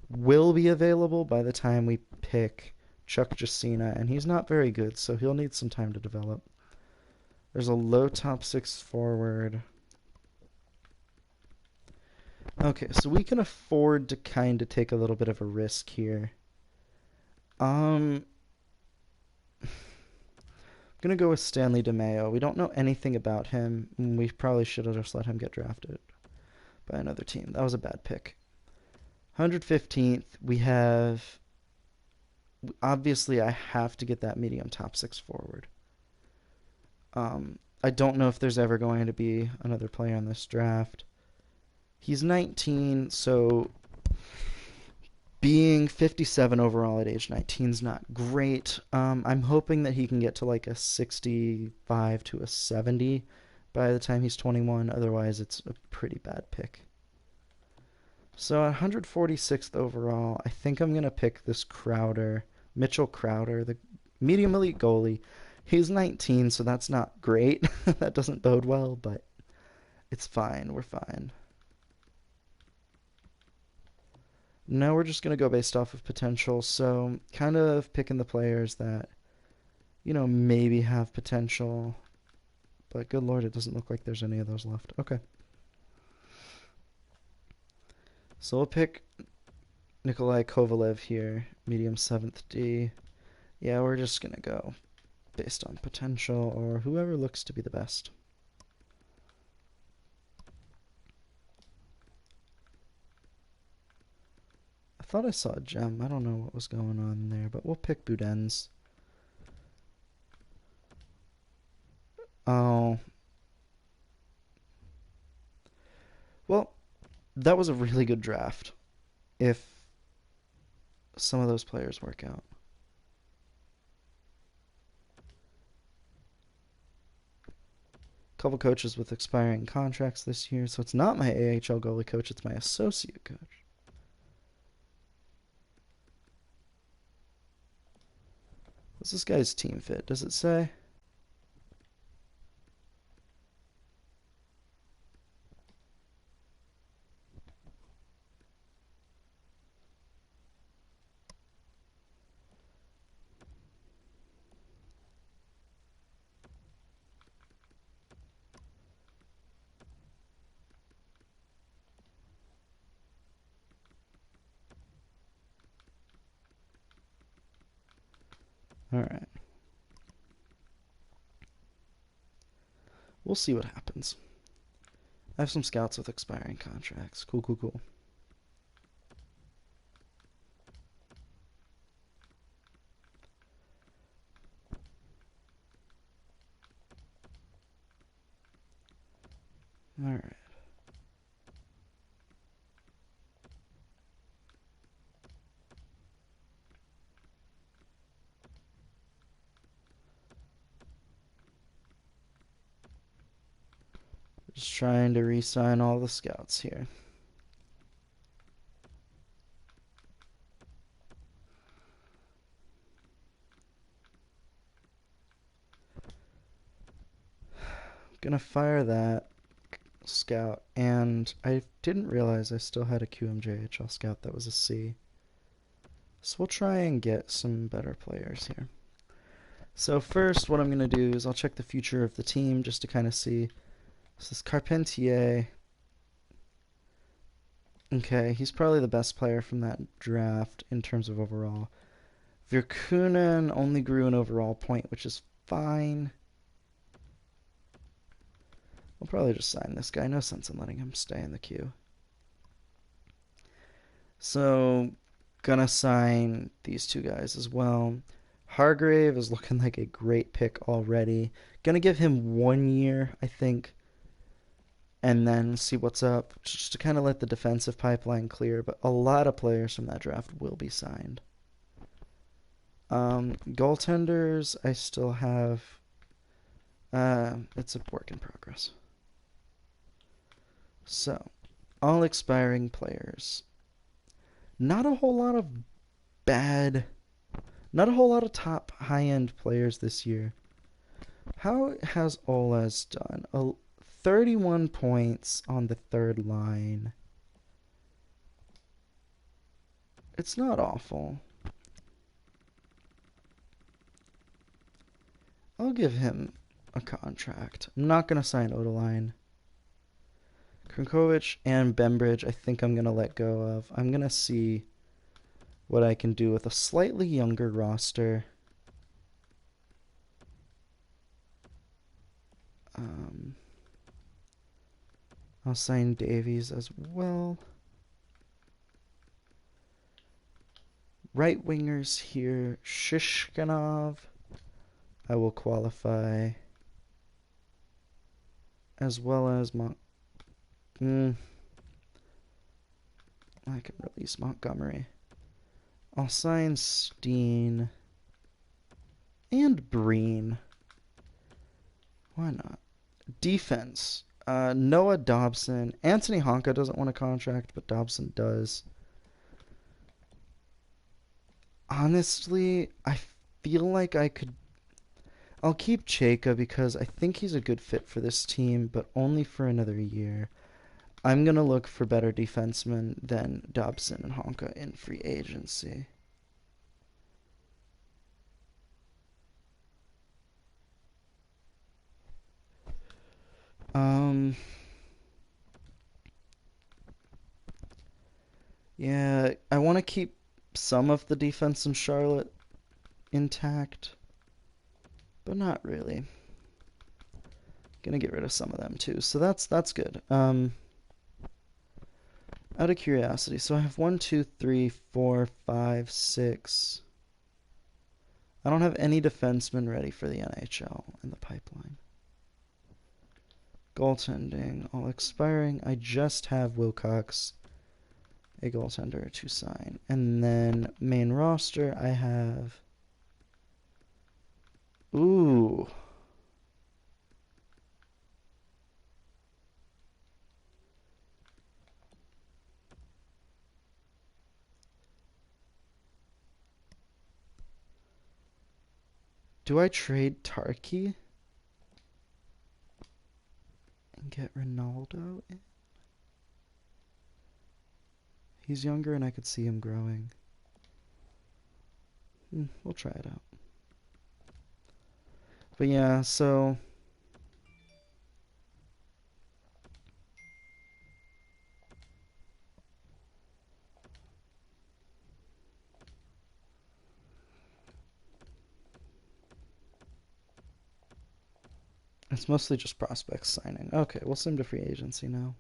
will be available by the time we pick Chuck Jacina, and he's not very good, so he'll need some time to develop. There's a low top 6 forward. Okay, so we can afford to kind of take a little bit of a risk here. I'm going to go with Stanley DeMeo. We don't know anything about him. We probably should have just let him get drafted by another team. That was a bad pick. 115th, we have... Obviously, I have to get that medium top 6 forward. I don't know if there's ever going to be another player in this draft. He's 19, so being 57 overall at age 19 is not great. I'm hoping that he can get to like a 65 to a 70 by the time he's 21. Otherwise, it's a pretty bad pick. So at 146th overall, I think I'm going to pick this Crowder, Mitchell Crowder, the medium elite goalie. He's 19, so that's not great. That doesn't bode well, but it's fine. We're fine. Now we're just going to go based off of potential. So kind of picking the players that, maybe have potential. But good lord, it doesn't look like there's any of those left. Okay. So we'll pick Nikolai Kovalev here, medium 7th D. Yeah, we're just going to go based on potential or whoever looks to be the best. I thought I saw a gem. I don't know what was going on there, but we'll pick Boudens. Oh. Well, that was a really good draft if some of those players work out. Couple coaches with expiring contracts this year, so it's not my AHL goalie coach, it's my associate coach. What's this guy's team fit? Does it say? Alright. We'll see what happens. I have some scouts with expiring contracts. Cool, cool, cool. Alright. Just trying to re-sign all the scouts here. Gonna fire that scout, and I didn't realize I still had a QMJHL scout that was a C. So we'll try and get some better players here. So first, what I'm gonna do is I'll check the future of the team just to kind of see. So this Carpentier, okay, he's probably the best player from that draft in terms of overall. Virkunen only grew an overall point, which is fine. We'll probably just sign this guy. No sense in letting him stay in the queue. So, gonna sign these two guys as well. Hargrave is looking like a great pick already. Gonna give him 1 year, I think, and then see what's up, just to kind of let the defensive pipeline clear. But a lot of players from that draft will be signed. Goaltenders, I still have. It's a work in progress. So, all expiring players. Not a whole lot of top high-end players this year. How has Oles done? 31 points on the third line. It's not awful. I'll give him a contract. I'm not going to sign Odeline. Kronkovich and Bembridge, I think I'm going to let go of. I'm going to see what I can do with a slightly younger roster. I'll sign Davies as well. Right wingers here, Shishkinov. I will qualify. as well as I can release Montgomery. I'll sign Steen and Breen. Why not? Defense. Noah Dobson. Anthony Honka doesn't want a contract, but Dobson does. Honestly, I feel like I'll keep Chayka because I think he's a good fit for this team, but only for another year. I'm going to look for better defensemen than Dobson and Honka in free agency. Yeah, I want to keep some of the defense in Charlotte intact, but not really. Gonna get rid of some of them too, so that's good. Out of curiosity, so I have 1, 2, 3, 4, 5, 6. I don't have any defensemen ready for the NHL in the pipeline. Goaltending, all expiring. I just have Wilcox, a goaltender, to sign. And then main roster, I have... Ooh. Do I trade Tarky and get Ronaldo in? He's younger and I could see him growing. We'll try it out. But yeah, so... It's mostly just prospects signing. Okay, we'll send him to free agency now.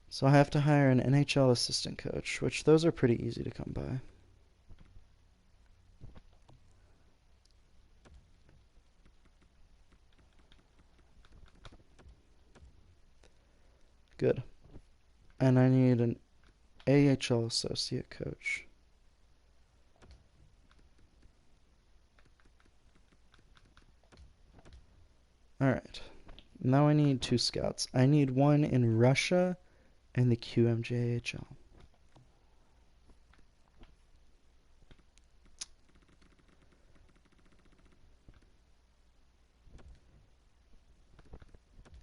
So I have to hire an NHL assistant coach, which those are pretty easy to come by. Good. And I need an AHL associate coach. Alright. Now I need 2 scouts. I need one in Russia and the QMJHL.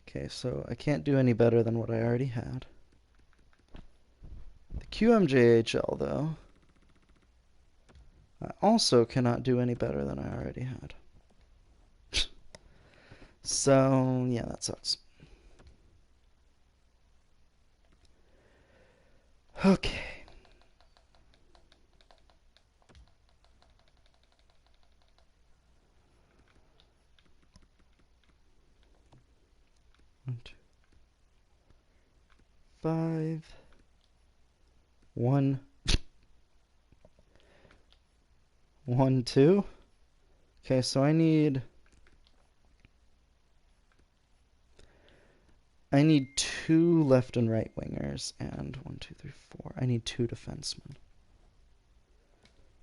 Okay, so I can't do any better than what I already had. The QMJHL, though, I also cannot do any better than I already had. So, yeah, that sucks. Okay. One, two, 5, 1, 1, 2. Okay, so I need 2 left and right wingers, and 1, 2, 3, 4. I need 2 defensemen.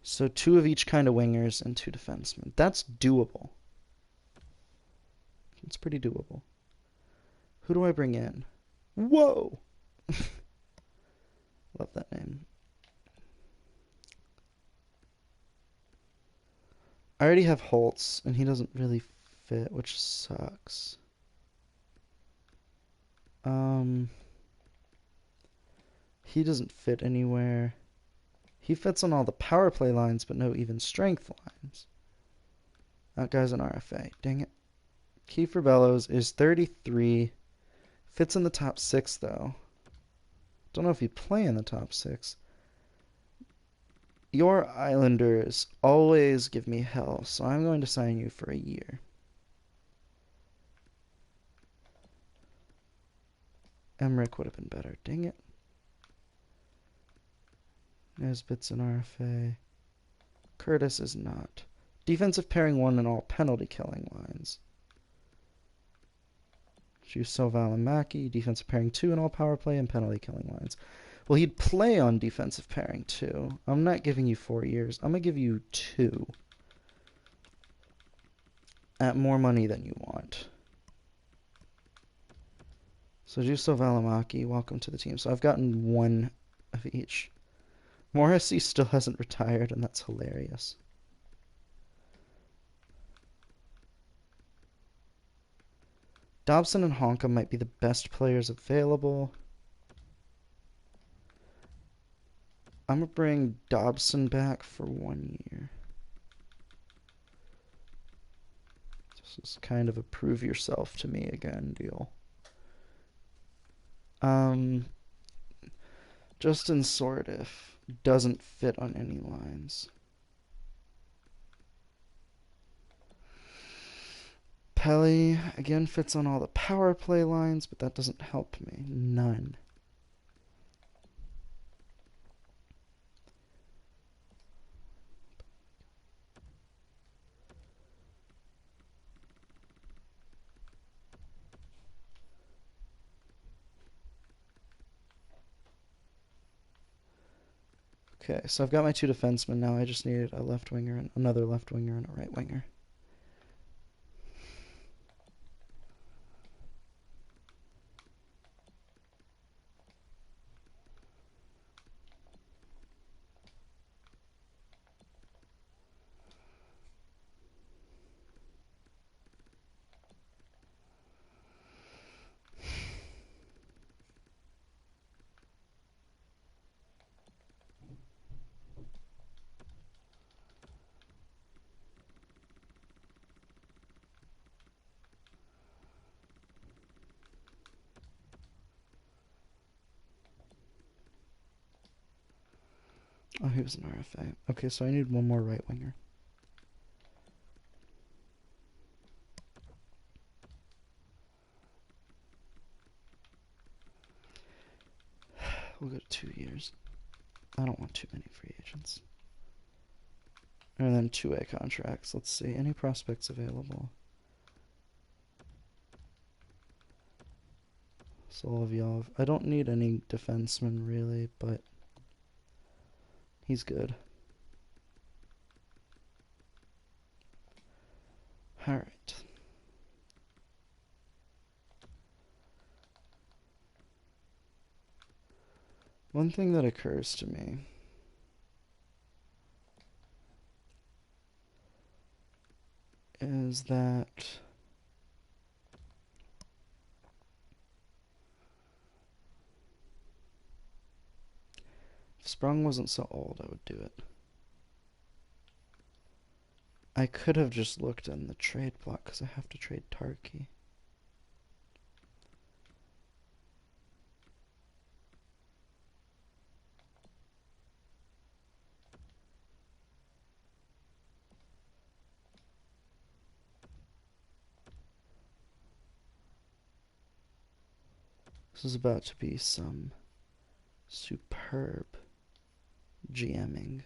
So 2 of each kind of wingers and 2 defensemen. That's doable. It's pretty doable. Who do I bring in? Whoa! Love that name. I already have Holtz, and he doesn't really fit, which sucks. He doesn't fit anywhere. He fits on all the power play lines, but no even strength lines. That guy's an RFA. Dang it. Kiefer Bellows is 33. Fits in the top 6, though. Don't know if he'd play in the top 6. Your Islanders always give me hell, so I'm going to sign you for a year. Emmerich would have been better. Dang it. Nesbitt's an RFA. Curtis is not. Defensive pairing 1 in all penalty killing lines. Juuso Välimäki, defensive pairing 2 in all power play and penalty killing lines. Well, he'd play on defensive pairing 2. I'm not giving you 4 years. I'm going to give you 2. At more money than you want. So Juuso Välimäki, welcome to the team. So I've gotten 1 of each. Morrissey still hasn't retired, and that's hilarious. Dobson and Honka might be the best players available. I'm going to bring Dobson back for 1 year. This is kind of a prove yourself to me again deal. Justin Sordiff doesn't fit on any lines. Pelly, again, fits on all the power play lines, but that doesn't help me. None. Okay, so I've got my 2 defensemen now. I just needed a left winger and another left winger and a right winger. Oh, he was an RFA. Okay, so I need 1 more right winger. We'll go to 2 years. I don't want too many free agents. And then 2A contracts. Let's see. Any prospects available? Solovyov. I don't need any defensemen really, but he's good. Alright. One thing that occurs to me is that if Sprung wasn't so old, I would do it. I could have just looked in the trade block because I have to trade Tarky. This is about to be some superb GMing.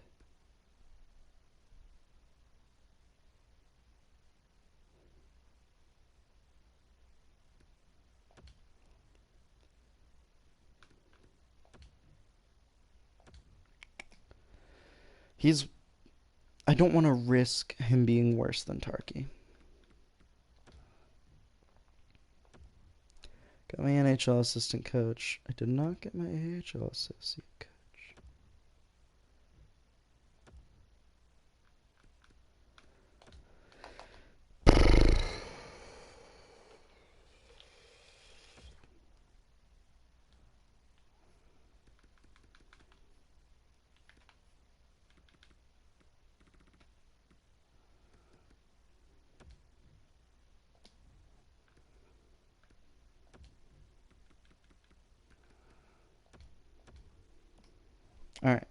I don't want to risk him being worse than Tarky. Got my NHL assistant coach. I did not get my AHL associate coach. All right.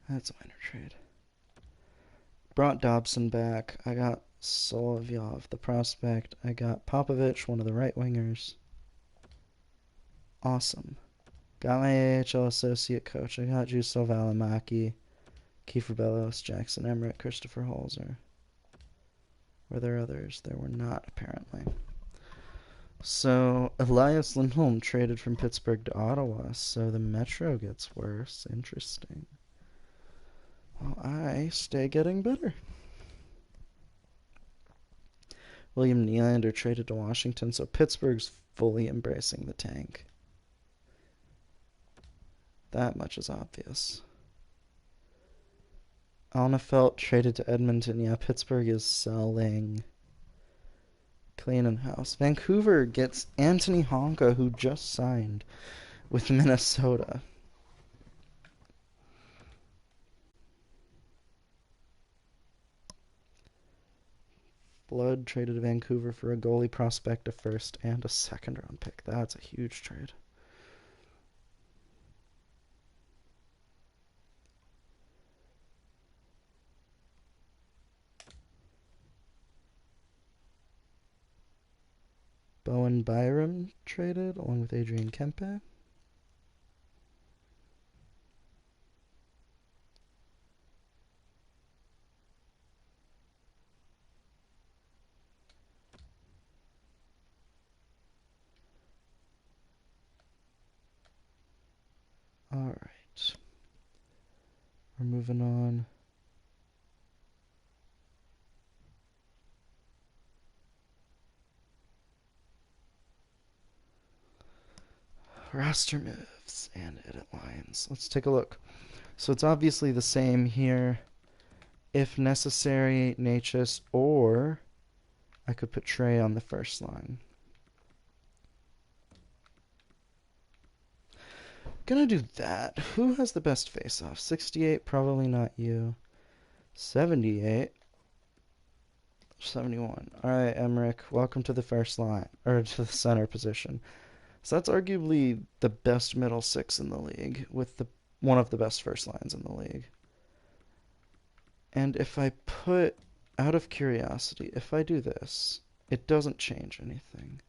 That's a minor trade. Brought Dobson back. I got Solovyov, the prospect. I got Popovich, one of the right wingers. Awesome. Got my AHL associate coach. I got Juuso Valimaki, Kiefer Bellows, Jackson Emmerich, Christopher Holzer. Were there others? There were not, apparently. So, Elias Lindholm traded from Pittsburgh to Ottawa, so the Metro gets worse. Interesting. Well, I stay getting better. William Nylander traded to Washington, so Pittsburgh's fully embracing the tank. That much is obvious. Alnefelt traded to Edmonton. Yeah, Pittsburgh is selling. Cleaning house. Vancouver gets Anthony Honka, who just signed with Minnesota. Blood traded to Vancouver for a goalie prospect, a first, and a second-round pick. That's a huge trade. Bowen Byram traded along with Adrian Kempe. All right. We're moving on. Roster moves and edit lines. Let's take a look. So it's obviously the same here. If necessary, Necas, or I could put Trey on the first line. Gonna do that. Who has the best face-off? 68, probably not you. 78. 71. Alright, Emmerich, welcome to the first line, or to the center position. So that's arguably the best middle six in the league, with one of the best first lines in the league. And if I put, out of curiosity, if I do this, it doesn't change anything.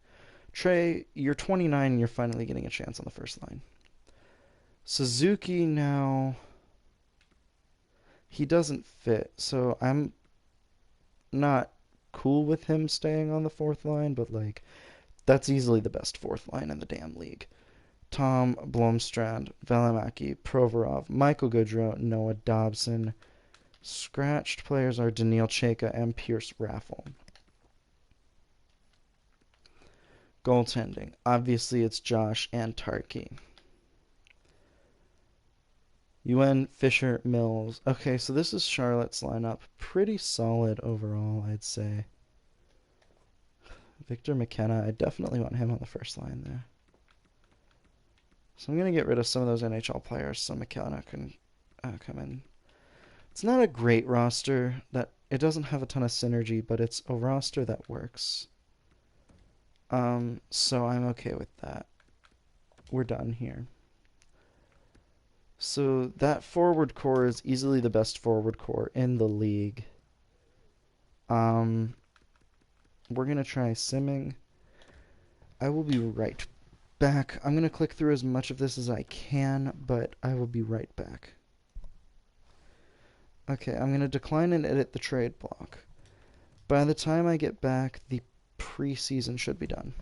Trey, you're 29 and you're finally getting a chance on the first line. Suzuki now, he doesn't fit, so I'm not cool with him staying on the fourth line, but like, that's easily the best fourth line in the damn league. Tom Blomstrand, Valimaki, Provorov, Michael Gaudreau, Noah Dobson. Scratched players are Daniil Chayka and Pierce Raffle. Goaltending. Obviously, it's Josh and Tarky. UN, Fisher, Mills. Okay, so this is Charlotte's lineup. Pretty solid overall, I'd say. Victor McKenna, I definitely want him on the first line there. So I'm going to get rid of some of those NHL players so McKenna can come in. It's not a great roster. It doesn't have a ton of synergy, but it's a roster that works. So I'm okay with that. We're done here. So that forward core is easily the best forward core in the league. We're going to try simming. I will be right back. I'm going to click through as much of this as I can, but I will be right back. Okay, I'm going to decline and edit the trade block. By the time I get back, the preseason should be done.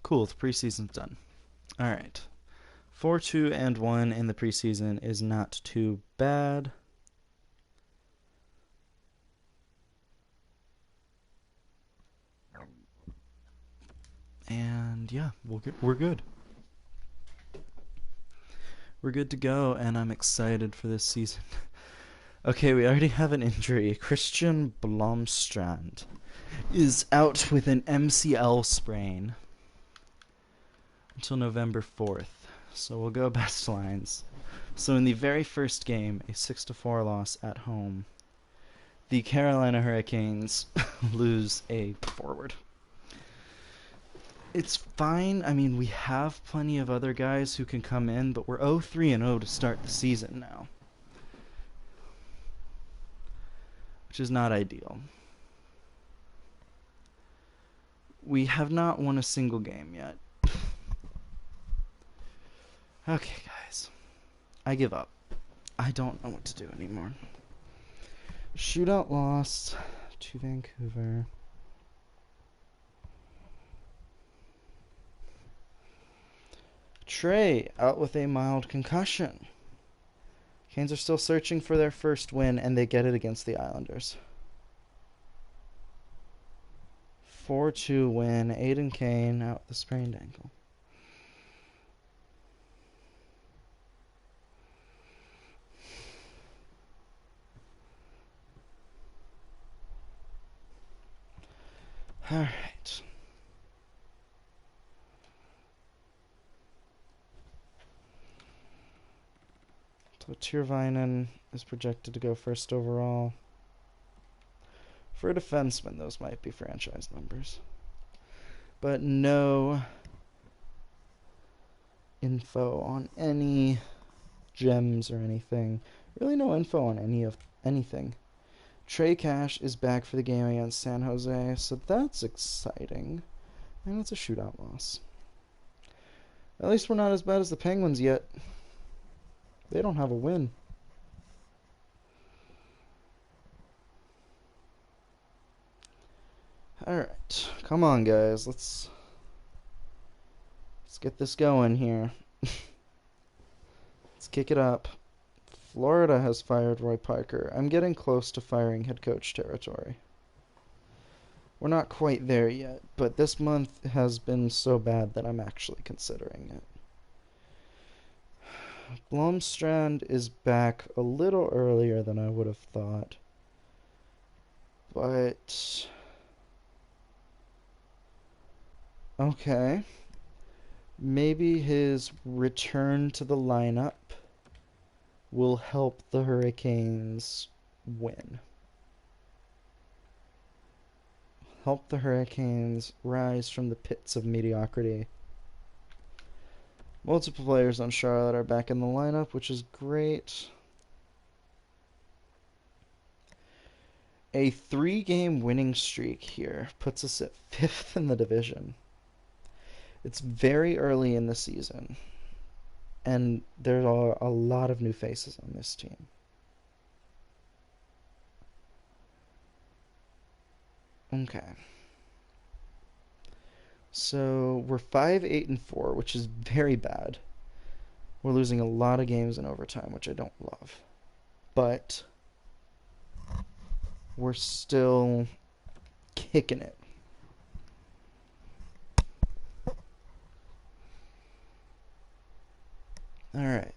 Cool, the preseason's done. All right. 4-2-1 in the preseason is not too bad. And yeah, we're good. We're good to go, and I'm excited for this season. Okay, we already have an injury. Christian Blomstrand is out with an MCL sprain until November 4th. So we'll go best lines. So in the very first game, a 6-4 loss at home, the Carolina Hurricanes lose a forward. It's fine. I mean, we have plenty of other guys who can come in, but we're 0-3-0 to start the season now, which is not ideal. We have not won a single game yet. Okay, guys. I give up. I don't know what to do anymore. Shootout lost to Vancouver. Trey out with a mild concussion. Canes are still searching for their first win, and they get it against the Islanders. 4-2 win. Aiden Kane out with a sprained ankle. All right. So Tyrväinen is projected to go first overall. For a defenseman, those might be franchise numbers. But no info on any gems or anything. Really no info on anything. Trey Cash is back for the game against San Jose, so that's exciting. And it's a shootout loss. At least we're not as bad as the Penguins yet. They don't have a win. Alright. Come on, guys. Let's get this going here. Let's kick it up. Florida has fired Roy Parker. I'm getting close to firing head coach territory. We're not quite there yet, but this month has been so bad that I'm actually considering it. Blomstrand is back a little earlier than I would have thought. But okay. Maybe his return to the lineup will help the Hurricanes win. Help the Hurricanes rise from the pits of mediocrity. Multiple players on Charlotte are back in the lineup, which is great. A 3-game winning streak here puts us at 5th in the division. It's very early in the season, and there are a lot of new faces on this team. Okay. So we're 5-8-4, which is very bad. We're losing a lot of games in overtime, which I don't love. But we're still kicking it. Alright.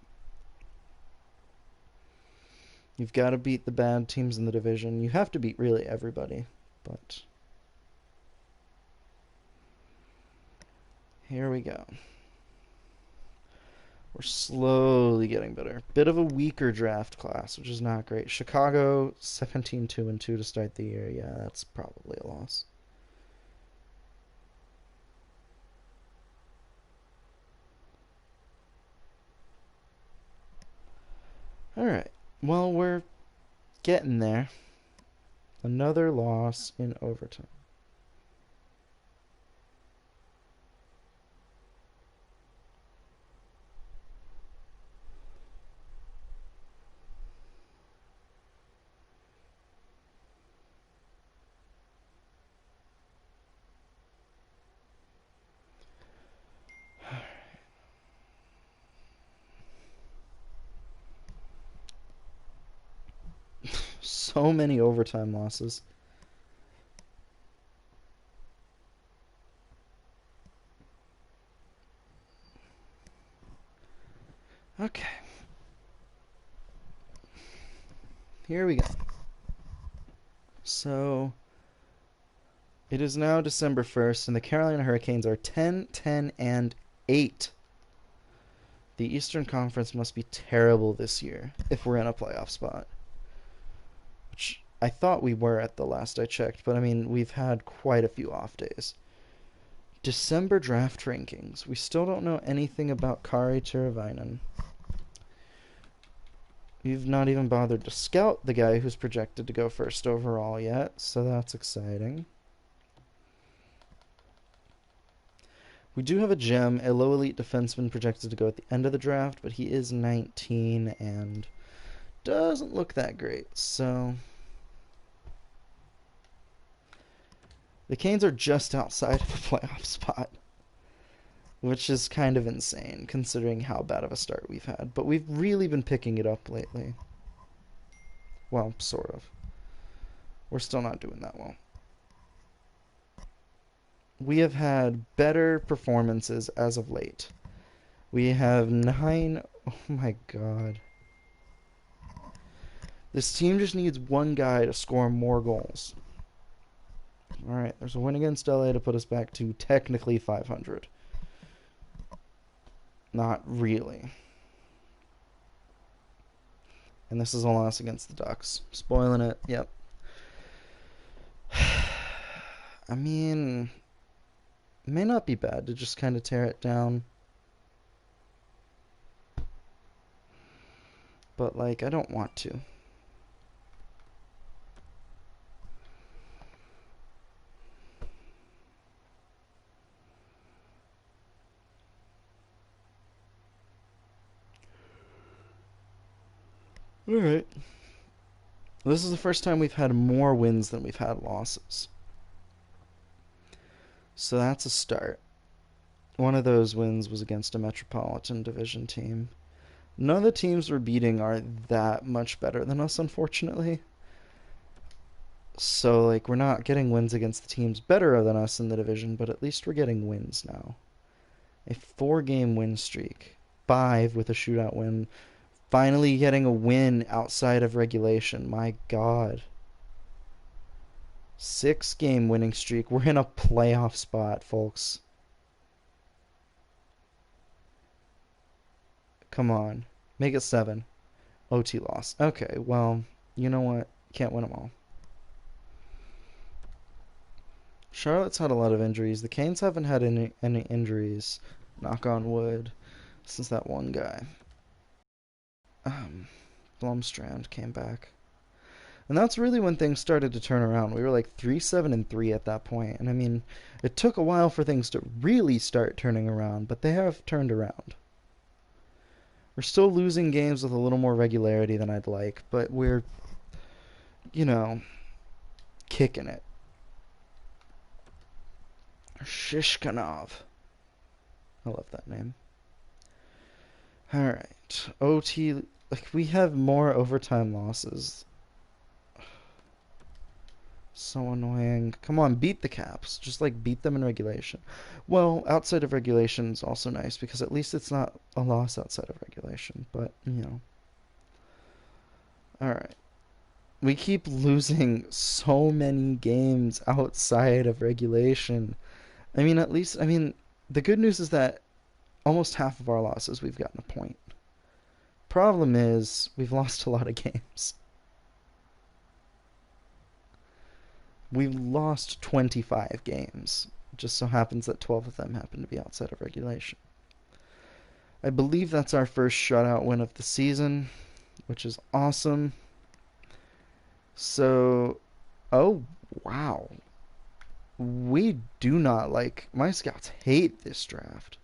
You've got to beat the bad teams in the division. You have to beat really everybody, but here we go. We're slowly getting better. Bit of a weaker draft class, which is not great. Chicago 17-2-2 to start the year. Yeah, that's probably a loss. Alright. Well, we're getting there. Another loss in overtime. so many overtime losses. Okay. Here we go. So, it is now December 1st, and the Carolina Hurricanes are 10, 10, and 8. The Eastern Conference must be terrible this year if we're in a playoff spot. Which I thought we were at the last I checked, but I mean, we've had quite a few off days. December draft rankings. We still don't know anything about Kari Teravainen. We've not even bothered to scout the guy who's projected to go first overall yet, so that's exciting. We do have a gem, a low elite defenseman projected to go at the end of the draft, but he is 19 and doesn't look that great. So the Canes are just outside of a playoff spot, which is kind of insane considering how bad of a start we've had. But we've really been picking it up lately. Well, sort of. We're still not doing that well. We have had better performances as of late. We have 9... Oh my god. This team just needs one guy to score more goals. Alright, there's a win against LA to put us back to technically 500. Not really. And this is a loss against the Ducks. Spoiling it, yep. I mean... It may not be bad to just kind of tear it down. But, like, I don't want to. Alright. This is the first time we've had more wins than we've had losses. So that's a start. One of those wins was against a Metropolitan Division team. None of the teams we're beating are that much better than us, unfortunately. So, like, we're not getting wins against the teams better than us in the division, but at least we're getting wins now. A 4-game win streak. 5 with a shootout win. Finally getting a win outside of regulation. My god. 6-game winning streak. We're in a playoff spot, folks. Come on. Make it 7. OT loss. Okay, well, you know what? Can't win them all. Charlotte's had a lot of injuries. The Canes haven't had any injuries, knock on wood, since that one guy. Blomstrand came back. And that's really when things started to turn around. We were like 3-7-3 at that point. And I mean, it took a while for things to really start turning around, but they have turned around. We're still losing games with a little more regularity than I'd like, but we're, you know, kicking it. Shishkanov. I love that name. Alright. OT. Like, we have more overtime losses. So annoying. Come on, beat the Caps. Just, like, beat them in regulation. Well, outside of regulation is also nice, because at least it's not a loss outside of regulation. But, you know. Alright. We keep losing so many games outside of regulation. I mean, at least, I mean, the good news is that almost half of our losses we've gotten a point. Problem is, we've lost a lot of games. We've lost 25 games. It just so happens that 12 of them happen to be outside of regulation. I believe that's our first shutout win of the season, which is awesome. So, oh, wow. We do not like... My scouts hate this draft.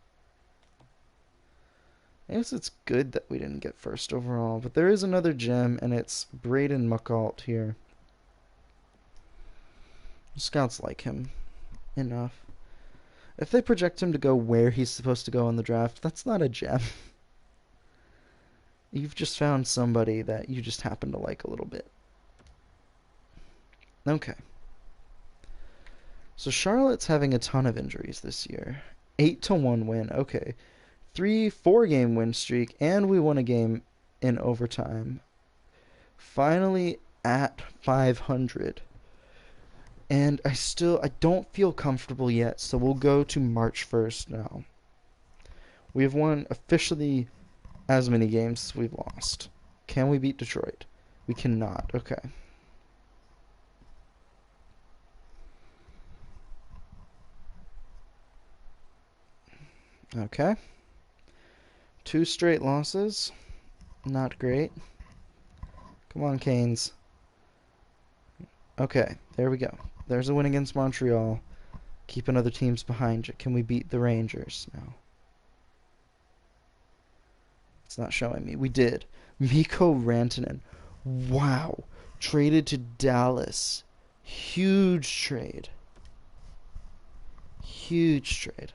I guess it's good that we didn't get first overall, but there is another gem, and it's Braden McCalt here. Scouts like him enough. If they project him to go where he's supposed to go in the draft, that's not a gem. You've just found somebody that you just happen to like a little bit. Okay. So Charlotte's having a ton of injuries this year. 8-1 win. Okay. 4 game win streak, and we won a game in overtime. Finally at 500. And I don't feel comfortable yet, so we'll go to March 1st now. We have won officially as many games as we've lost. Can we beat Detroit? We cannot. Okay. Okay. 2 straight losses. Not great. Come on, Canes. Okay, there we go. There's a win against Montreal. Keeping other teams behind you. Can we beat the Rangers now? It's not showing me. We did. Mikko Rantanen. Wow. Traded to Dallas. Huge trade. Huge trade.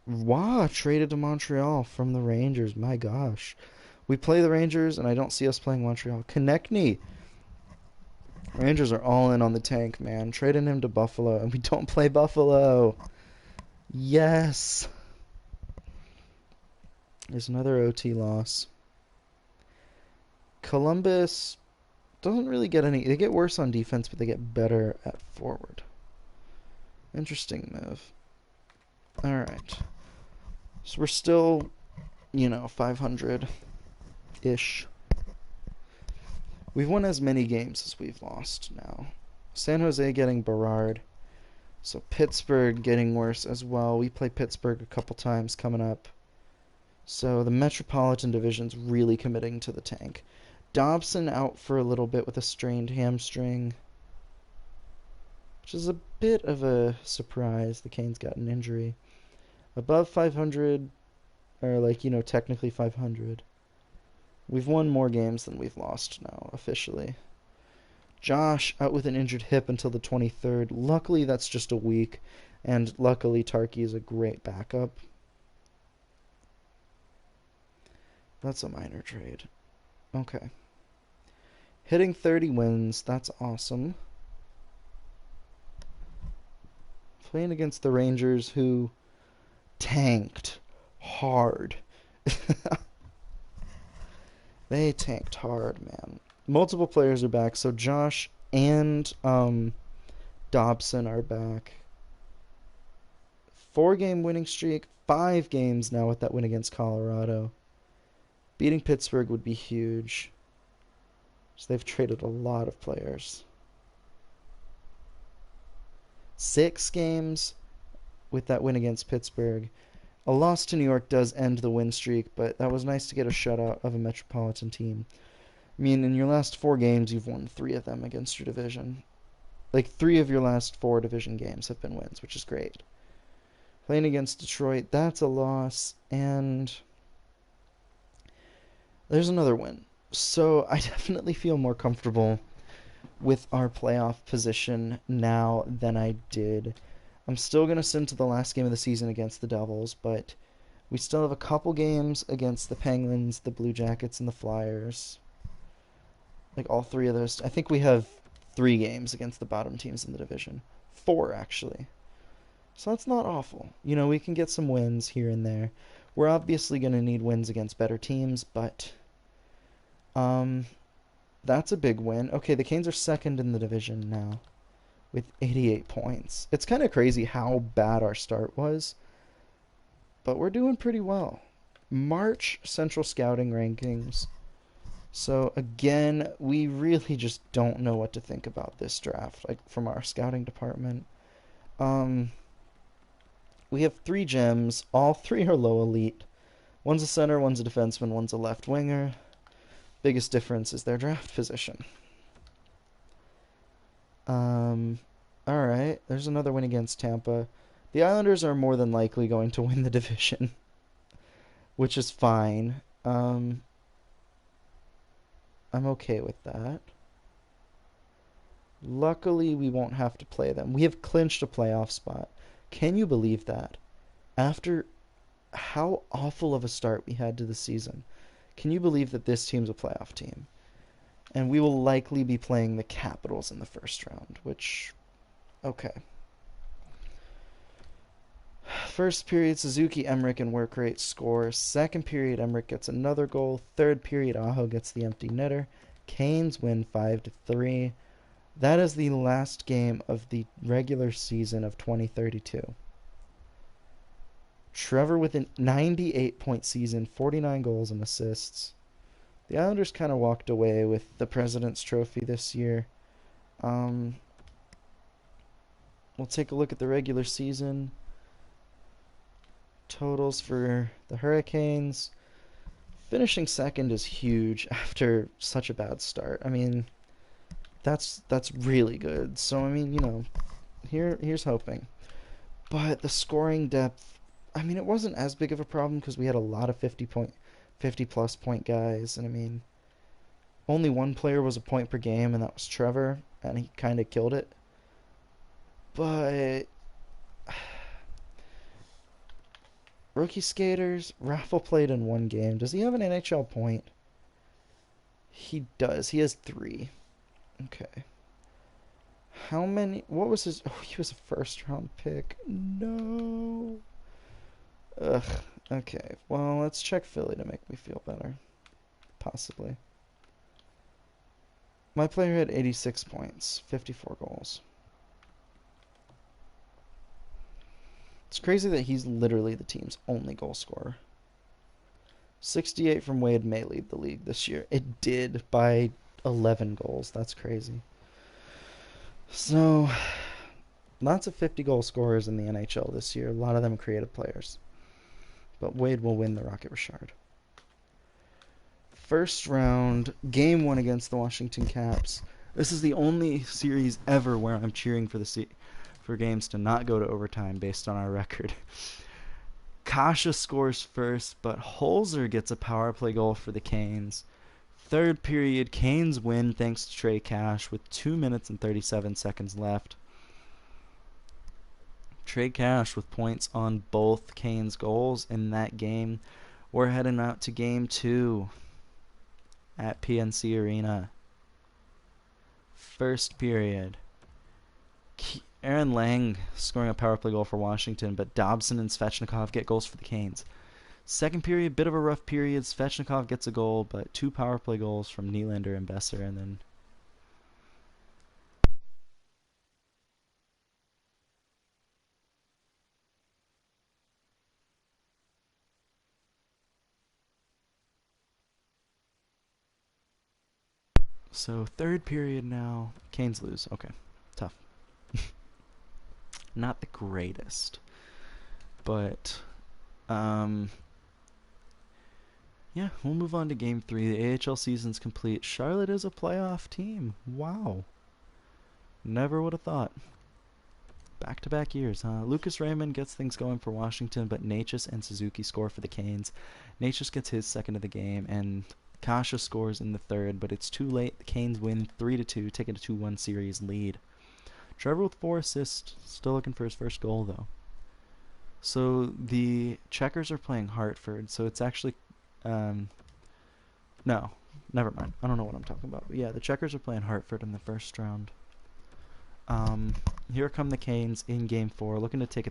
Wow, traded to Montreal from the Rangers. My gosh. We play the Rangers, and I don't see us playing Montreal. Konechny. Rangers are all in on the tank, man. Trading him to Buffalo, and we don't play Buffalo. Yes. There's another OT loss. Columbus doesn't really get any. They get worse on defense, but they get better at forward. Interesting move. All right. So we're still, 500-ish. We've won as many games as we've lost now. San Jose getting Berard. So Pittsburgh getting worse as well. We play Pittsburgh a couple times coming up. So the Metropolitan Division's really committing to the tank. Dobson out for a little bit with a strained hamstring, which is a bit of a surprise. The Canes got an injury. Above 500, or technically 500. We've won more games than we've lost now, officially. Josh out with an injured hip until the 23rd. Luckily, that's just a week, and luckily, Tarky is a great backup. That's a minor trade. Okay. Hitting 30 wins. That's awesome. Playing against the Rangers, who tanked hard. They tanked hard, man. Multiple players are back. So Josh and Dobson are back. 4-game winning streak. 5 games now with that win against Colorado. Beating Pittsburgh would be huge. So they've traded a lot of players. 6 games with that win against Pittsburgh. A loss to New York does end the win streak, but that was nice to get a shutout of a Metropolitan team. I mean, in your last 4 games, you've won 3 of them against your division. 3 of your last 4 division games have been wins, which is great. Playing against Detroit, that's a loss, and there's another win. So I definitely feel more comfortable with our playoff position now than I did. I'm still going to send to the last game of the season against the Devils, but we still have a couple games against the Penguins, the Blue Jackets, and the Flyers. All 3 of those. I think we have 3 games against the bottom teams in the division. 4, actually. So that's not awful. We can get some wins here and there. We're obviously going to need wins against better teams, but that's a big win. Okay, the Canes are second in the division now with 88 points. It's kind of crazy how bad our start was, but we're doing pretty well. March Central Scouting Rankings. So again, we really just don't know what to think about this draft, from our scouting department. We have 3 gems. All 3 are low elite. One's a center, one's a defenseman, one's a left winger. Biggest difference is their draft position. Alright, there's another win against Tampa. The Islanders are more than likely going to win the division, which is fine. I'm okay with that. Luckily, we won't have to play them. We have clinched a playoff spot. Can you believe that? After how awful of a start we had to the season, can you believe that this team's a playoff team? And we will likely be playing the Capitals in the first round, which, okay. First period, Suzuki, Emmerich, and Workrate score. Second period, Emmerich gets another goal. Third period, Aho gets the empty netter. Canes win 5-3. That is the last game of the regular season of 2032. Trevor with a 98-point season, 49 goals and assists. The Islanders kind of walked away with the President's Trophy this year. We'll take a look at the regular season totals for the Hurricanes. Finishing second is huge after such a bad start. I mean, that's really good. So I mean, here's hoping. But the scoring depth, I mean, it wasn't as big of a problem because we had a lot of 50 plus point guys, and I mean, only one player was a point per game, and that was Trevor, and he kind of killed it. But rookie skaters, Raffle played in one game. Does he have an NHL point? He does. He has 3. Okay. How many? What was his? Oh, he was a first round pick. No. Ugh. Okay. Well, let's check Philly to make me feel better. Possibly. My player had 86 points, 54 goals. It's crazy that he's literally the team's only goal scorer. 68 from Wade may lead the league this year. It did by 11 goals. That's crazy. So, lots of 50 goal scorers in the NHL this year. A lot of them creative players. But Wade will win the Rocket Richard. First round, game 1 against the Washington Caps. This is the only series ever where I'm cheering for for games to not go to overtime based on our record. Kasha scores first, but Holzer gets a power play goal for the Canes. Third period, Canes win thanks to Trey Cash with 2 minutes and 37 seconds left. Trey Cash with points on both Canes goals in that game. We're heading out to game 2 at PNC Arena. First period. Aaron Lang scoring a power play goal for Washington, but Dobson and Svechnikov get goals for the Canes. Second period, bit of a rough period. Svechnikov gets a goal, but 2 power play goals from Nylander and Besser, and then so third period now. Canes lose. Okay, tough. Not the greatest, but yeah, we'll move on to game 3. The AHL season's complete. Charlotte is a playoff team. Wow. Never would have thought. Back-to-back years, huh? Lucas Raymond gets things going for Washington, but Natchez and Suzuki score for the Canes. Natchez gets his second of the game, and Kasha scores in the third, but it's too late. The Canes win 3-2, taking a 2-1 series lead. Trevor with 4 assists, still looking for his first goal, though. So the Checkers are playing Hartford, so it's actually... no, never mind. I don't know what I'm talking about. But yeah, the Checkers are playing Hartford in the first round. Here come the Canes in game 4, looking to take a